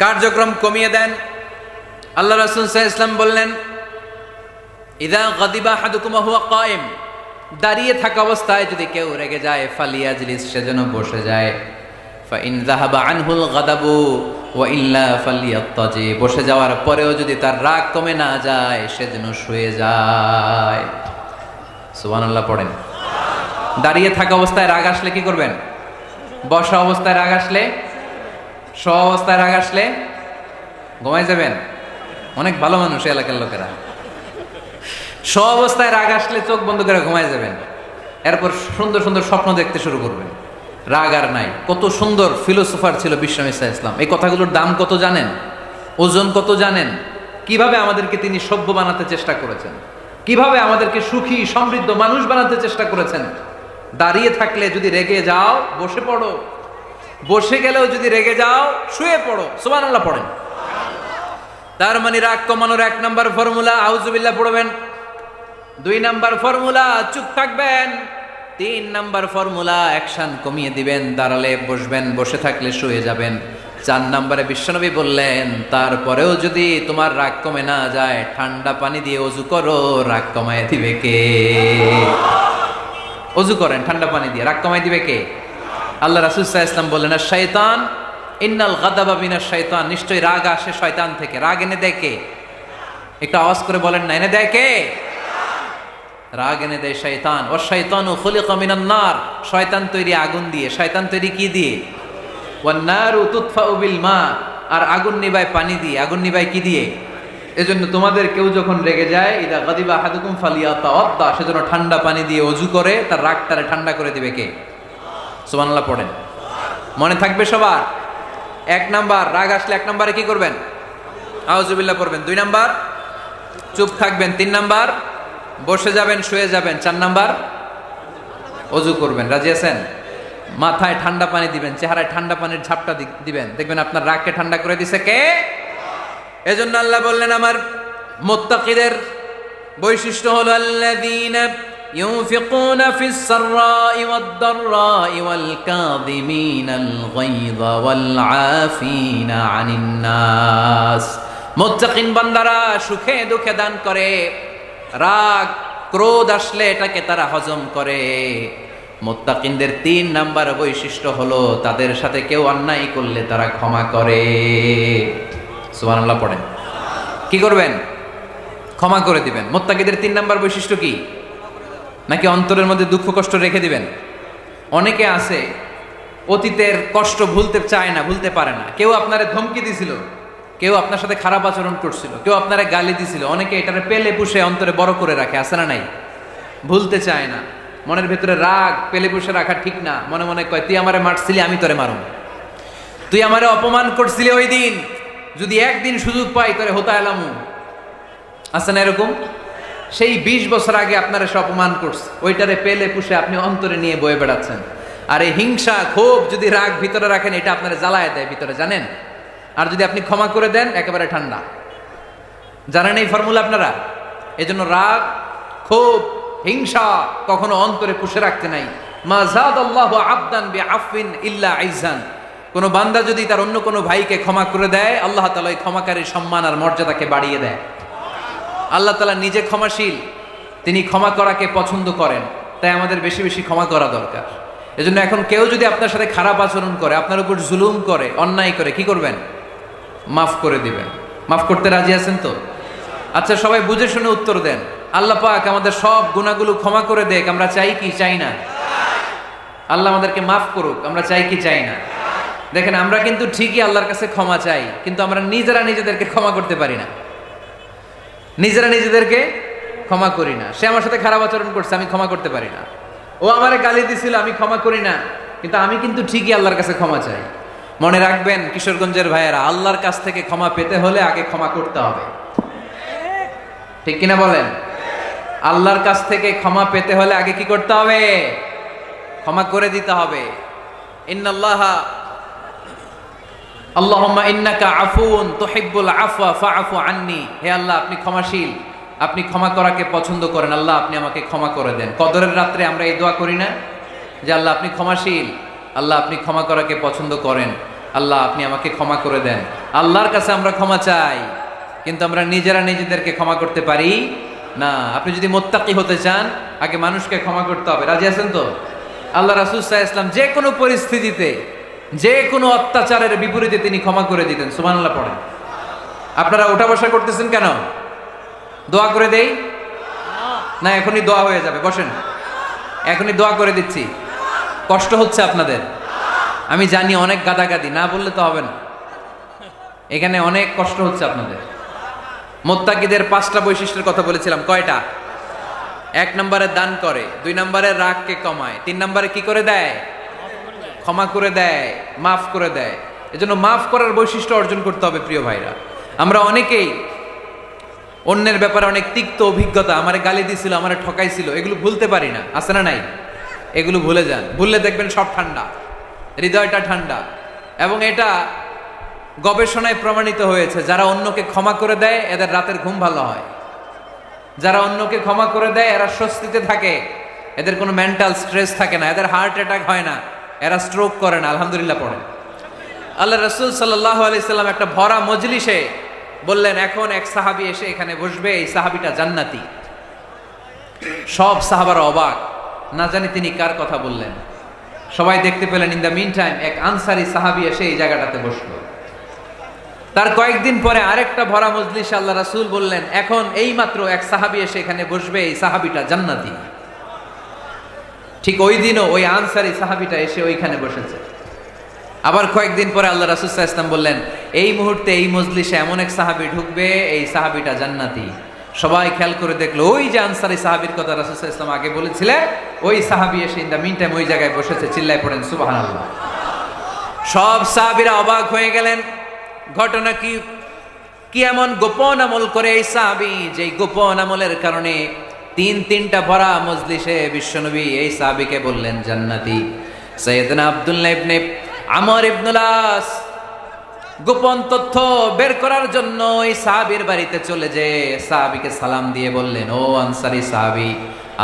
কার্যক্রম কমিয়ে দেন। আল্লাহ রাসূল সাল্লাল্লাহু আলাইহি ওয়াসাল্লাম বললেন, ইযা গাদিবা আহাদুকুম ওয়া হুয়া কায়েম, দাঁড়িয়ে থাকা অবস্থায় যদি কেউ রেগে যায়, ফালিয়াজলিস, সে যেন বসে যায়। ফা ইন যাহাবা আনহুল গাদাবু ওয়া ইল্লা ফালিয়াত্তাজি, বসে যাওয়ার পরেও যদি তার রাগ কমে না যায়, সে যেন শুয়ে যায়। সুবহানাল্লাহ পড়েন। দাঁড়িয়ে থাকা অবস্থায় রাগ আসলে কি করবেন? বসা অবস্থায় রাগ আসলে, শোয়া অবস্থায় রাগ আসলে ঘুমায় যাবেন। অনেক ভালো মানুষ এলাকার লোকেরা। শোয়া অবস্থায় রাগ আসলে চোখ বন্ধ করে ঘুমায় যাবেন, এরপর সুন্দর সুন্দর স্বপ্ন দেখতে শুরু করবেন। রাগ আর নাই। কত সুন্দর ফিলোসোফার ছিল বিষ্ণু ঈসা ইসলাম। এই কথাগুলোর দাম কত জানেন? ওজন কত জানেন? কিভাবে আমাদেরকে তিনি সভ্য বানাতে চেষ্টা করেছেন, কিভাবে আমাদেরকে সুখী সমৃদ্ধ মানুষ বানাতে চেষ্টা করেছেন। দাঁড়িয়ে থাকলে যদি রেগে যাও, বসে পড়ো। বসে গেলেও যদি রেগে যাও, শুয়ে পড়ো। সুবহানাল্লাহ পড়েন। তার মানে রাগ কমানোর 1 নাম্বার ফর্মুলা আউযুবিল্লাহ পড়বেন, 2 নাম্বার ফর্মুলা চুপ থাকবেন, 3 নাম্বার ফর্মুলা অ্যাকশন কমিয়ে দিবেন, দাঁড়ালে বসবেন, বসে থাকলে শুয়ে যাবেন। 4 নাম্বারে বিশ্বনবী বললেন, তারপরেও যদি তোমার রাগ কমে না যায়, ঠান্ডা পানি দিয়ে ওযু করো, রাগ কমায় দিবে কে? ওযু করেন ঠান্ডা পানি দিয়ে, রাগ কমায় দিবে কে? আল্লাহ রাসূল সাল্লাল্লাহু আলাইহি ওয়াসাল্লাম বললেন, আর শয়তান, ইন্নাল গাদাবা মিনাশ শয়তান, নিশ্চয়ই রাগ আসে শয়তান থেকে। রাগ এনে দেয় কে? একটু আওয়াজ করে বলেন না, এনে দেয় কে? রাগ এনে দেয় শয়তান। ও শয়তানু খুলিকা মিনান নার, শয়তান তৈরি আগুন দিয়ে। শয়তান তৈরি কি দিয়ে? ওয়ান নারু তুতফাউ বিল মা, আর আগুন নিভায় পানি দিয়ে। আগুন নিভায় কি দিয়ে? এজন্য তোমাদের কেউ যখন রেগে যায়, ইদা গাদিবা আহাদুকুম ফালিয়াতাওয়াদ্দা, সেজন্য ঠান্ডা পানি দিয়ে ওযু করে তার রাগটারে ঠান্ডা করে দিবে কে? সুবহানাল্লাহ পড়েন। মনে থাকবে সবার? 1 নাম্বার, রাগ আসলে 1 নাম্বারে কি করবেন? আউযুবিল্লাহ পড়বেন। 2 নাম্বার, চুপ থাকবেন। 3 নাম্বার, বসে যাবেন, শুয়ে যাবেন। 4 নাম্বার, ওযু করবেন। রাজি আছেন? মাথায় ঠান্ডা পানি দিবেন, চেহারায় ঠান্ডা পানির ঝাপটা দিবেন, দেখবেন আপনার রাগকে ঠান্ডা করে দিছে কে? এজন্য আল্লাহ বললেন, আমার মুত্তাকিদের বৈশিষ্ট্য হলো আল্লাযীনা ইউনফিকুনা ফিস সাররাই ওয়াদ দাররাই ওয়াল কাযিমিনাল গায়যা ওয়াল আফিনা আনিন নাস। মুত্তাকিন বান্দারা সুখে দুঃখে দান করে, রাগ ক্রোধ আসলে এটাকে তারা হজম করে। মুত্তাকিনদের 3 নাম্বার বৈশিষ্ট্য হলো, তাদের সাথে কেউ অন্যায় করলে তারা ক্ষমা করে। সুবহানাল্লাহ পড়েন। কি করবেন? ক্ষমা করে দিবেন। মুত্তাকিদের 3 নাম্বার বৈশিষ্ট্য কি? নাকি অন্তরের মধ্যে দুঃখ কষ্ট রেখে দিবেন? অনেকে আছে অতীতের কষ্ট ভুলতে চায় না, ভুলতে পারে না। কেউ আপনারে ধমকি দিছিল, কেউ আপনার সাথে খারাপ আচরণ করছিল, কেউ আপনারে গালি দিছিল, অনেকে এটারে পেলে পুষে অন্তরে বড় করে রাখে, আছে না নাই? ভুলতে চায় না, মনের ভেতরে রাগ পেলে বসে রাখা ঠিক না। মনে মনে কয়, তুই আমারে মারছিলি, আমি তোরে মারুম। তুই আমারে অপমান করছিলি ওই দিন, যদি একদিন সুযোগ পাই তোরে হতা এলামু। আছে না এরকম? সেই 20 বছর আগে আপনারা সে অপমান করছে, ওইটারে পেলে পুষে আপনি অন্তরে নিয়ে বয়ে বেড়াচ্ছেন। আর এই হিংসা, ক্ষোভ, যদি রাগ ভিতরে রাখেন, এটা আপনারা জ্বালায় দেয় ভিতরে, জানেন? আর যদি আপনি ক্ষমা করে দেন, একেবারে ঠান্ডা। জানেন এই ফর্মুলা আপনারা? এই জন্য রাগ, ক্ষোভ, হিংসা কখনো অন্তরে পুষে রাখতে নাই। মা যাদাল্লাহু আবদান বিআফওয়িন ইল্লা ইজ্জান। কোন বান্দা যদি তার অন্য কোনো ভাইকে ক্ষমা করে দেয়, আল্লাহ তাআলা এই ক্ষমাকারীর সম্মান আর মর্যাদাকে বাড়িয়ে দেয়। আল্লাহ তাআলা নিজে ক্ষমাশীল, তিনি ক্ষমা করাকে পছন্দ করেন। তাই আমাদের বেশি বেশি ক্ষমা করা দরকার। এজন্য এখন কেউ যদি আপনার সাথে খারাপ আচরণ করে, আপনার উপর জুলুম করে, অন্যায় করে, কি করবেন? মাফ করে দিবেন। মাফ করতে রাজি আছেন তো? আচ্ছা, সবাই বুঝে শুনে উত্তর দেন। আল্লাহ পাক আমাদের সব গুনাহগুলো ক্ষমা করে দেখ, আমরা চাই কি চাই না? আল্লাহ আমাদেরকে মাফ করুক, আমরা চাই কি চাই না? দেখেন, আমরা কিন্তু ঠিকই আল্লাহর কাছে ক্ষমা চাই, কিন্তু আমরা নিজেরা নিজেদেরকে ক্ষমা করতে পারি না। নিজেরা নিজেদেরকে ক্ষমা করি না। সে আমার সাথে খারাপ আচরণ করছে, আমি ক্ষমা করতে পারি না। ও আমারে গালি দিছিল, আমি ক্ষমা করি না, কিন্তু আমি কিন্তু ঠিকই আল্লাহর কাছে ক্ষমা চাই। মনে রাখবেন কিশোরগঞ্জের ভাইয়েরা, আল্লাহর কাছ থেকে ক্ষমা পেতে হলে আগে ক্ষমা করতে হবে। ঠিক কিনা বলেন? আল্লাহর কাছ থেকে ক্ষমা পেতে হলে আগে কি করতে হবে? ক্ষমা করে দিতে হবে। আল্লাহুম্মা ইন্নাকা আফুন তুহিব্বুল আফওয়া ফাআফু আন্নি। হে আল্লাহ, আপনি ক্ষমাশীল, আপনি ক্ষমা করাকে পছন্দ করেন। আল্লাহ, আপনি আমাকে ক্ষমা করে দেন। কদরের রাত্রে আমরা এই দোয়া করি না যে আল্লাহ আপনি ক্ষমাশীল, আল্লাহ আপনি ক্ষমা করাকে পছন্দ করেন, আল্লাহ আপনি আমাকে ক্ষমা করে দেন। আল্লাহর কাছে আমরা ক্ষমা চাই, কিন্তু আমরা নিজেরা নিজেদেরকে ক্ষমা করতে পারি না। আপনি যদি মুত্তাকি হতে চান, আগে মানুষকে ক্ষমা করতে হবে। রাজি আছেন তো? আল্লাহ রাসূল সাল্লাল্লাহু আলাইহি ওয়াসাল্লাম যে কোনো পরিস্থিতিতে, যে কোনো অত্যাচারের বিপরীতে তিনি ক্ষমা করে দিতেন। সুবহানাল্লাহ পড়েন। আপনারা ওঠা বসা করতেছেন কেন? দোয়া করে দেই না? এখনই দোয়া হয়ে যাবে, বসেন। এখনই দোয়া করে দিচ্ছি। কষ্ট হচ্ছে আপনাদের, আমি জানি, অনেক গাদাগাদি, না বললে তো হবে না। এখানে অনেক কষ্ট হচ্ছে আপনাদের। মুত্তাকিদের 5টা বৈশিষ্ট্যের কথা বলেছিলাম। কয়টা? 1 নম্বরে দান করে, 2 নম্বরে রাগকে কমায়, 3 নম্বরে কি করে দেয়? ক্ষমা করে দেয়, মাফ করে দেয়। এজন্য মাফ করার বৈশিষ্ট্য অর্জন করতে হবে। প্রিয় ভাইরা, আমরা অনেকেই অন্যের ব্যাপারে অনেক তিক্ত অভিজ্ঞতা, আমারে গালি দিছিল, আমারে ঠকাইছিল, এগুলো ভুলতে পারি না। আছে না নাই? এগুলো ভুলে যান। ভুললে দেখবেন সব ঠান্ডা, হৃদয়টা ঠান্ডা। এবং এটা গবেষণায় প্রমাণিত হয়েছে, যারা অন্যকে ক্ষমা করে দেয় এদের রাতের ঘুম ভালো হয়। যারা অন্যকে ক্ষমা করে দেয় এরা স্বস্তিতে থাকে, এদের কোনো মেন্টাল স্ট্রেস থাকে না, এদের হার্ট অ্যাটাক হয় না, এরা স্ট্রোক করে না। আলহামদুলিল্লাহ পড়েন। আল্লাহ রাসূল সাল্লাল্লাহু আলাইহি সাল্লাম একটা ভরা মজলিসে বললেন, এখন এক সাহাবী এসে এখানে বসবে, এই সাহাবীটা জান্নাতি। সব সাহাবারা অবাক, না জানি তিনি কার কথা বললেন। সবাই দেখতে পেলেন, ইন দ্য মিন টাইম এক আনসারী সাহাবী এসে এই জায়গাটাতে বসলো। তার কয়েকদিন পরে আরেকটা ভরা মজলিসে আল্লাহ রাসূল বললেন, এখন এই মাত্র এক সাহাবী এসে এখানে বসবে, এই সাহাবীটা জান্নাতি। ঠিক ওই দিনও ওই আনসারী সাহাবীটা এসে ওইখানে বসেছে। আবার কয়েকদিন পরে আল্লাহ রাসূল সাল্লাল্লাহু আলাইহি ওয়াসাল্লাম বললেন, এই মুহূর্তে এই মজলিসে এমন এক সাহাবী ঢুকবে, এই সাহাবীটা জান্নাতি। সবাই খেয়াল করে দেখলো, ওই যে আনসারী সাহাবীর কথা রাসূল সাল্লাল্লাহু আলাইহি ওয়াসাল্লাম আগে বলেছিলেন, ওই সাহাবী এসে ইন দ্য মিন টাইম ওই জায়গায় বসেছে। চিল্লায় পড়েন সুবহানাল্লাহ। সব সাহাবীরা অবাক হয়ে গেলেন। ঘটনা কি? কি এমন গোপন আমল করে এই সাহাবী, যে গোপন আমলের কারণে 3টা ভরা মজলিসে বিশ্বনবী এই সাহাবীকে বললেন জান্নাতি। সাইয়েদনা আব্দুল্লাহ ইবনে আমর ইবনুল আস গোপন তথ্য বের করার জন্য এই সাহাবীর বাড়িতে চলে যেয়ে সাহাবীকে সালাম দিয়ে বললেন, ও আনসারী সাহাবী,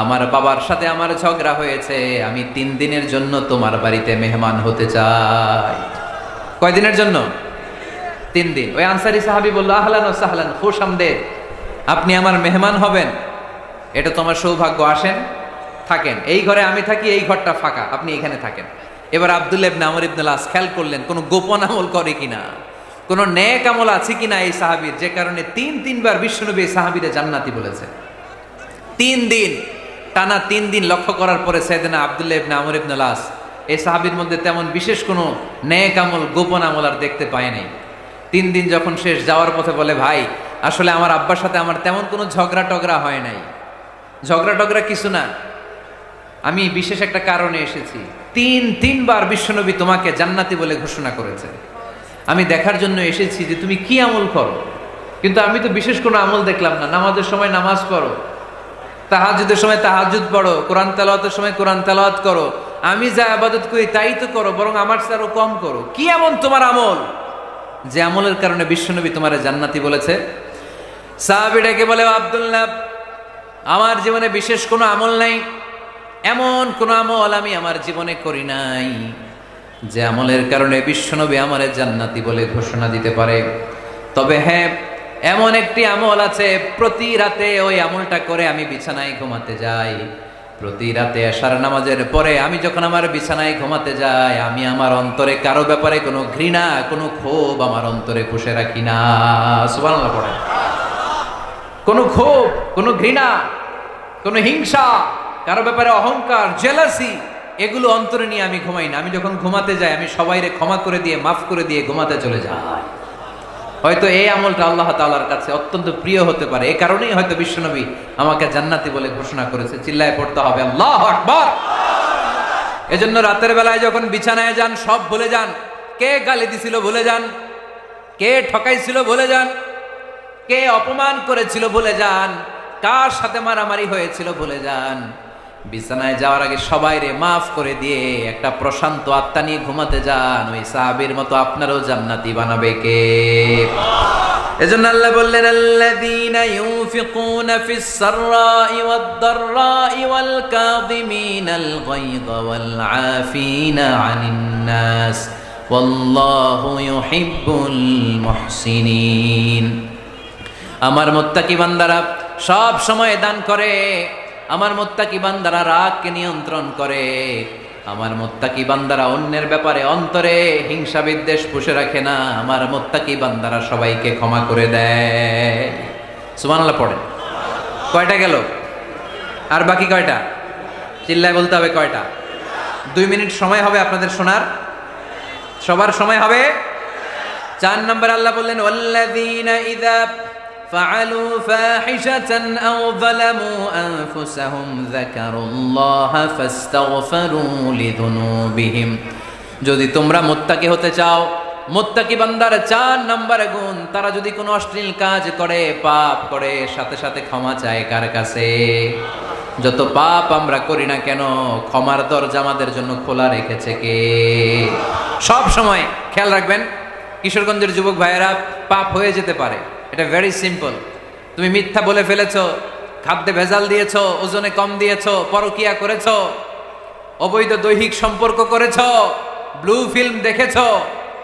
আমার বাবার সাথে আমার ঝগড়া হয়েছে, আমি 3 দিনের জন্য তোমার বাড়িতে মেহমান হতে চাই। কয়দিনের জন্য? 3 দিন। ওই আনসারী সাহাবী বলল, আহলান ওয়া সাহলান, খুশ আমদেদ, আপনি আমার মেহমান হবেন, এটা তোমার সৌভাগ্য, আসেন থাকেন, এই ঘরে আমি থাকি, এই ঘরটা ফাঁকা, আপনি এখানে থাকেন। এবার আব্দুল্লাহ ইবনে আমর ইবনুল আস খেয়াল করলেন কোন গোপন আমল করে কিনা, কোন নেক আমল আছে কিনা এই সাহাবীর, যে কারণে 3বার বিশ্বনবী এই সাহাবীরে জান্নাতি বলেছে। 3 দিন টানা 3 দিন লক্ষ্য করার পরে সাইয়েদনা আব্দুল্লাহ ইবনে আমর ইবনুল আস এই সাহাবীর মধ্যে তেমন বিশেষ কোনো নেক আমল, গোপন আমল আর দেখতে পায় নাই। 3 দিন যখন শেষ, যাওয়ার পথে বলে, ভাই আসলে আমার আব্বার সাথে আমার তেমন কোনো ঝগড়া টগড়া হয় নাই, ঝগড়া টগড়া কিছু না, আমি বিশেষ একটা কারণে এসেছি। তিনবার বিশ্বনবী তোমাকে জান্নাতি বলে ঘোষণা করেছে। আমি দেখার জন্য এসেছি যে তুমি কি আমল করো, কিন্তু আমি তো বিশেষ কোনো আমল দেখলাম না। নামাজের সময় নামাজ পড়ো, তাহাজ্জুদের সময় তাহাজ্জুদ পড়ো, কোরআন তেলাওয়াতের সময় কোরআন তেলাওয়াত করো, আমি যা ইবাদত করি তাই তো করো, বরং আমার চেয়ে আরো কম করো। কি এমন তোমার আমল যে আমলের কারণে বিশ্বনবী তোমারে জান্নাতি বলেছে? সাহাবী ডেকে বলে, আব্দুল্লাহ, আমার জীবনে বিশেষ কোনো আমল নাই, এমন কোন আমল আমি আমার জীবনে করি নাই যে আমলের কারণে বিশ্বনবী আমারে জান্নাতি বলে ঘোষণা দিতে পারে। তবে হ্যাঁ, এমন একটি আমল আছে, প্রতি রাতে ওই আমলটা করে আমি বিছানায় ঘুমাতে যাই। প্রতি রাতে এশার নামাজের পরে আমি যখন আমার বিছানায় ঘুমাতে যাই, আমি আমার অন্তরে কারো ব্যাপারে কোনো ঘৃণা, কোনো ক্ষোভ আমার অন্তরে পুষে রাখি না। সুবহানাল্লাহ পড়ে। কোনো ক্ষোভ, কোনো ঘৃণা, কোনো হিংসা, কারো ব্যাপারে অহংকার, জেলাসি, এগুলো অন্তরে নিয়ে আমি ঘুমাই না। আমি যখন ঘুমাতে যাই, আমি সবাইরে ক্ষমা করে দিয়ে, মাফ করে দিয়ে ঘুমাতে চলে যাই। হয়তো এই আমলটা আল্লাহ তাআলার কাছে অত্যন্ত প্রিয় হতে পারে, এই কারণেই হয়তো বিশ্বনবী আমাকে জান্নাতি বলে ঘোষণা করেছে। চিল্লায় পড়তে হবে আল্লাহু আকবার। এজন্য রাতের বেলায় যখন বিছানায় যান, সব ভুলে যান। কে গালি দিছিল ভুলে যান, কে ঠকাইছিল ভুলে যান, কে অপমান করেছিল ভুলে যান, কার সাথে মারামারি হয়েছিল ভুলে যান। বিছানায় যাওয়ার আগে সবাইরে মাফ করে দিয়ে একটা প্রশান্ত আত্মা নিয়ে ঘুমাতে যান। ওই সাহাবীর মতো আপনারও জান্নাতি বানাবে কে? এজন্য আল্লাহ বললেন, আল্লাযীনা ইউনফিকুনা ফিস সাররাই ওয়াদ দাররাই ওয়াল কাযিমিনাল গায়যা ওয়াল আফিনা আনিন নাস ওয়াল্লাহু ইউহিব্বুল মুহসিনিন। আমার মুত্তাকি বান্দারা সব সময় দান করে, আমার মুত্তাকি বান্দারা রাগকে নিয়ন্ত্রণ করে, আমার মুত্তাকি বান্দারা অন্যের ব্যাপারে অন্তরে হিংসা বিদ্বেষ পুষে রাখে না, আমার মুত্তাকি বান্দারা সবাইকে ক্ষমা করে দেয়। সুবহানাল্লাহ পড়ে। কয়টা গেল? আর বাকি কয়টা? চিল্লায় বলতে হবে কয়টা? 2 মিনিট সময় হবে আপনাদের শোনার, সবার সময় হবে। 4 নম্বর আল্লাহ বললেন, ওয়াল্লাযীনা ইযা فعلوا فاحشة أو ظلموا أنفسهم ذكروا الله فاستغفروا لذنوبهم। যদি তোমরা মুত্তাকি হতে চাও, মুত্তাকি বান্দার 4 নম্বর গুণ, তারা যদি কোনো অশ্লীল কাজ করে, পাপ করে, সাথে সাথে ক্ষমা চায় কার কাছে? যত পাপ আমরা করি না কেন, ক্ষমার দরজা আমাদের জন্য খোলা রেখেছে কে? সব সময় খেয়াল রাখবেন, কিশোরগঞ্জের যুবক ভাইয়েরা, পাপ হয়ে যেতে পারে, এটা ভেরি সিম্পল। তুমি মিথ্যা বলে ফেলেছো, খাদ্যে ভেজাল দিয়েছো, ওজনে কম দিয়েছো, পরকিয়া করেছো, অবৈধ দৈহিক সম্পর্ক করেছো, ব্লু ফিল্ম দেখেছো,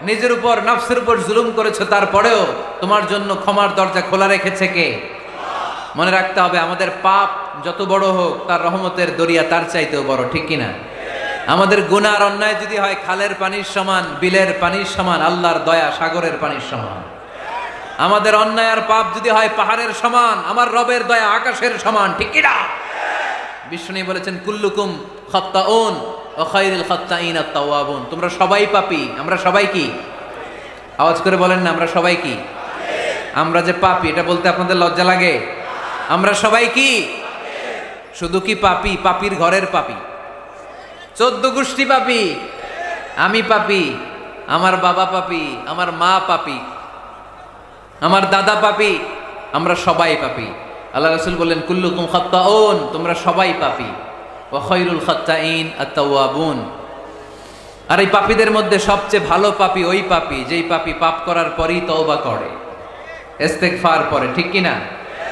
নিজের উপর নফসের উপর জুলুম করেছো, তারপরেও তোমার জন্য ক্ষমার দরজা খোলা রেখেছে কে? মনে রাখতে হবে, আমাদের পাপ যত বড় হোক, তার রহমতের দরিয়া তার চাইতেও বড়, ঠিক কিনা? আমাদের গুনাহ আর অন্যায় যদি হয় খালের পানির সমান, বিলের পানির সমান, আল্লাহর দয়া সাগরের পানির সমান। আমাদের অন্যায় আর পাপ যদি হয় পাহাড়ের সমান, আমার রবের দয়া আকাশের সমান, ঠিক কিনা? বিষ্ণু বলেছেন, কুল্লুকুম খাত্তাউন ওয়া খায়রুল খাত্তাইন আত-তাওয়াবুন। তোমরা সবাই পাপী। আমরা সবাই কি? আওয়াজ করে বলেন না, আমরা সবাই কি? আমরা যে পাপী, এটা বলতে আপনাদের লজ্জা লাগে? আমরা সবাই কি? শুধু কি পাপী? পাপীর ঘরের পাপী, 14 গোষ্ঠী পাপী। আমি পাপী, আমার বাবা পাপী, আমার মা পাপী, আমার দাদা পাপী, আমরা সবাই পাপী। আল্লাহ রাসূল বললেন, কুল্লুকুম খাত্তাউন, তোমরা সবাই পাপী, ওয়া খায়রুল খাত্তাইন আত-তাওয়াবুন। আর এই পাপীদের মধ্যে সবচেয়ে ভালো পাপী ওই পাপী যেই পাপী পাপ করার পরই তওবা করে, ইস্তেগফার পড়ে, ঠিক কিনা?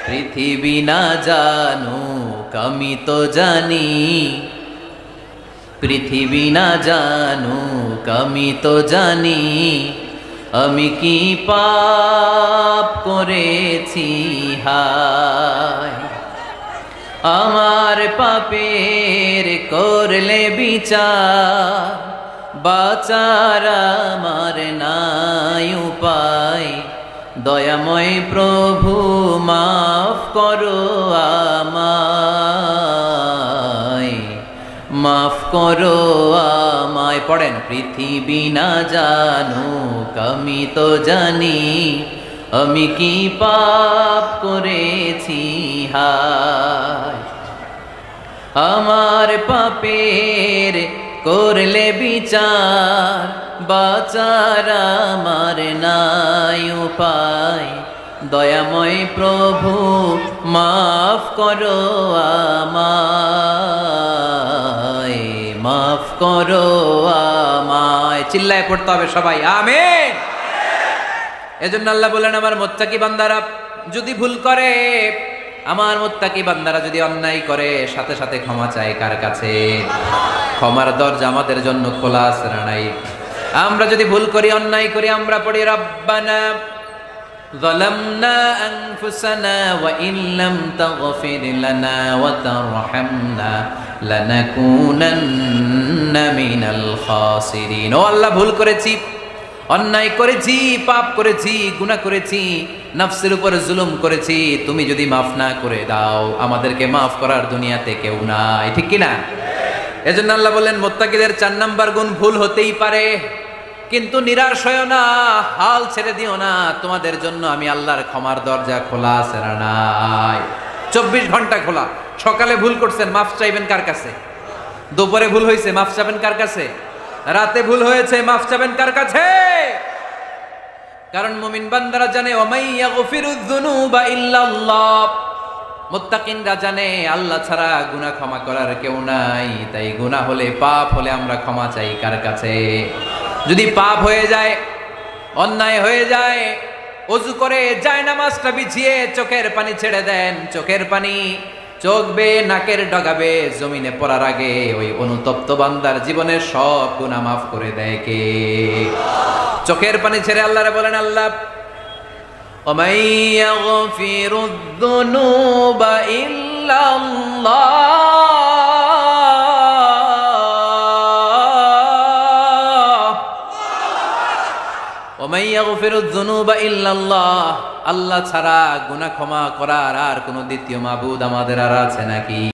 পৃথিবী না জানুক আমি তো জানি, পৃথিবী না জানুক আমি তো জানি, আমি কি পাপ করেছি হায়, আমার পাপের করলে বিচার, বাঁচার আমার নাই উপায়, দয়াময় প্রভু মাফ করো আমায়, মাফ করো আমায়। পড়েন, পৃথিবী না জানুক আমি তো জানি, আমি কি পাপ করেছি হায়। আমার পাপের করলে বিচার, বাঁচার আমার নাই উপায়। দয়াময় প্রভু মাফ করো আমায়, মাফ করো আমায়। চিল্লায় পড়তে হবে সবাই, আমিন। এজন্য আল্লাহ বলেন, আমার মুত্তাকি বান্দারা যদি ভুল করে, আমার মুত্তাকি বান্দারা যদি অন্যায় করে, সাথে সাথে ক্ষমা চায় কার কাছে? ক্ষমার দরজা আমাদের জন্য খোলা আছে না নাই? আমরা যদি ভুল করি, অন্যায় করি, আমরা পড়ি রব্বানা যালামনা আনফুসানা ওয়া ইন লাম তাগফির লানা ওয়া তারহামনা লানাকুনান্না মিনাল খাসিরিন। ও আল্লাহ, ভুল করেছি, অন্যায় করেছি, পাপ করেছি, গুনাহ করেছি, নফসের উপর জুলুম করেছি। তুমি যদি মাফ না করে দাও, আমাদেরকে মাফ করার দুনিয়াতে কেউ নাই, ঠিক কি না? এজন্য আল্লাহ বলেন, মুত্তাকিদের 4 নাম্বার গুণ ভুল হতেই পারে, কিন্তু নিরাশ হয়ো না, হাল ছেড়ে দিও না। তোমাদের জন্য আমি আল্লাহর ক্ষমার দরজা খোলা আছে না নাই? 24 ঘন্টা খোলা। সকালে ভুল করছেন, মাফ চাইবেন কার কাছে? দুপুরে ভুল হয়েছে, মাফ চাইবেন কার কাছে? রাতে ভুল হয়েছে, মাফ চাইবেন কার কাছে? কারণ মুমিন বান্দারা জানে, ওয়ামাই ইয়াগফিরুয যুনুবা ইল্লাল্লাহ। মুত্তাকিনরা জানে আল্লাহ ছাড়া গুনাহ ক্ষমা করার কেউ নাই। তাই গুনাহ হলে, পাপ হলে আমরা ক্ষমা চাই কার কাছে? যদি পাপ হয়ে যায়, অন্যায় হয়ে যায়, ওযু করে জায়নামাজটা বিছিয়ে চোখের পানি ছেড়ে দেন। চোখের পানি চোখ বেয়ে নাকের ডগাবে জমিনে পড়ার আগে ওই অনুতপ্ত বান্দার জীবনের সব গুনাহ মাফ করে দেয় কে? চোখের পানি ছেড়ে আল্লাহরে বলেন, আল্লাহ ওয়ামাই ইয়াগফিরুয যুনুবা ইল্লাল্লাহ, ওয়ামাই ইয়াগফিরুয যুনুবা ইল্লাল্লাহ। আল্লাহ ছাড়া গুনাহ ক্ষমা করার আর কোনো দ্বিতীয় মাবুদ আমাদের আর আছে নাকি?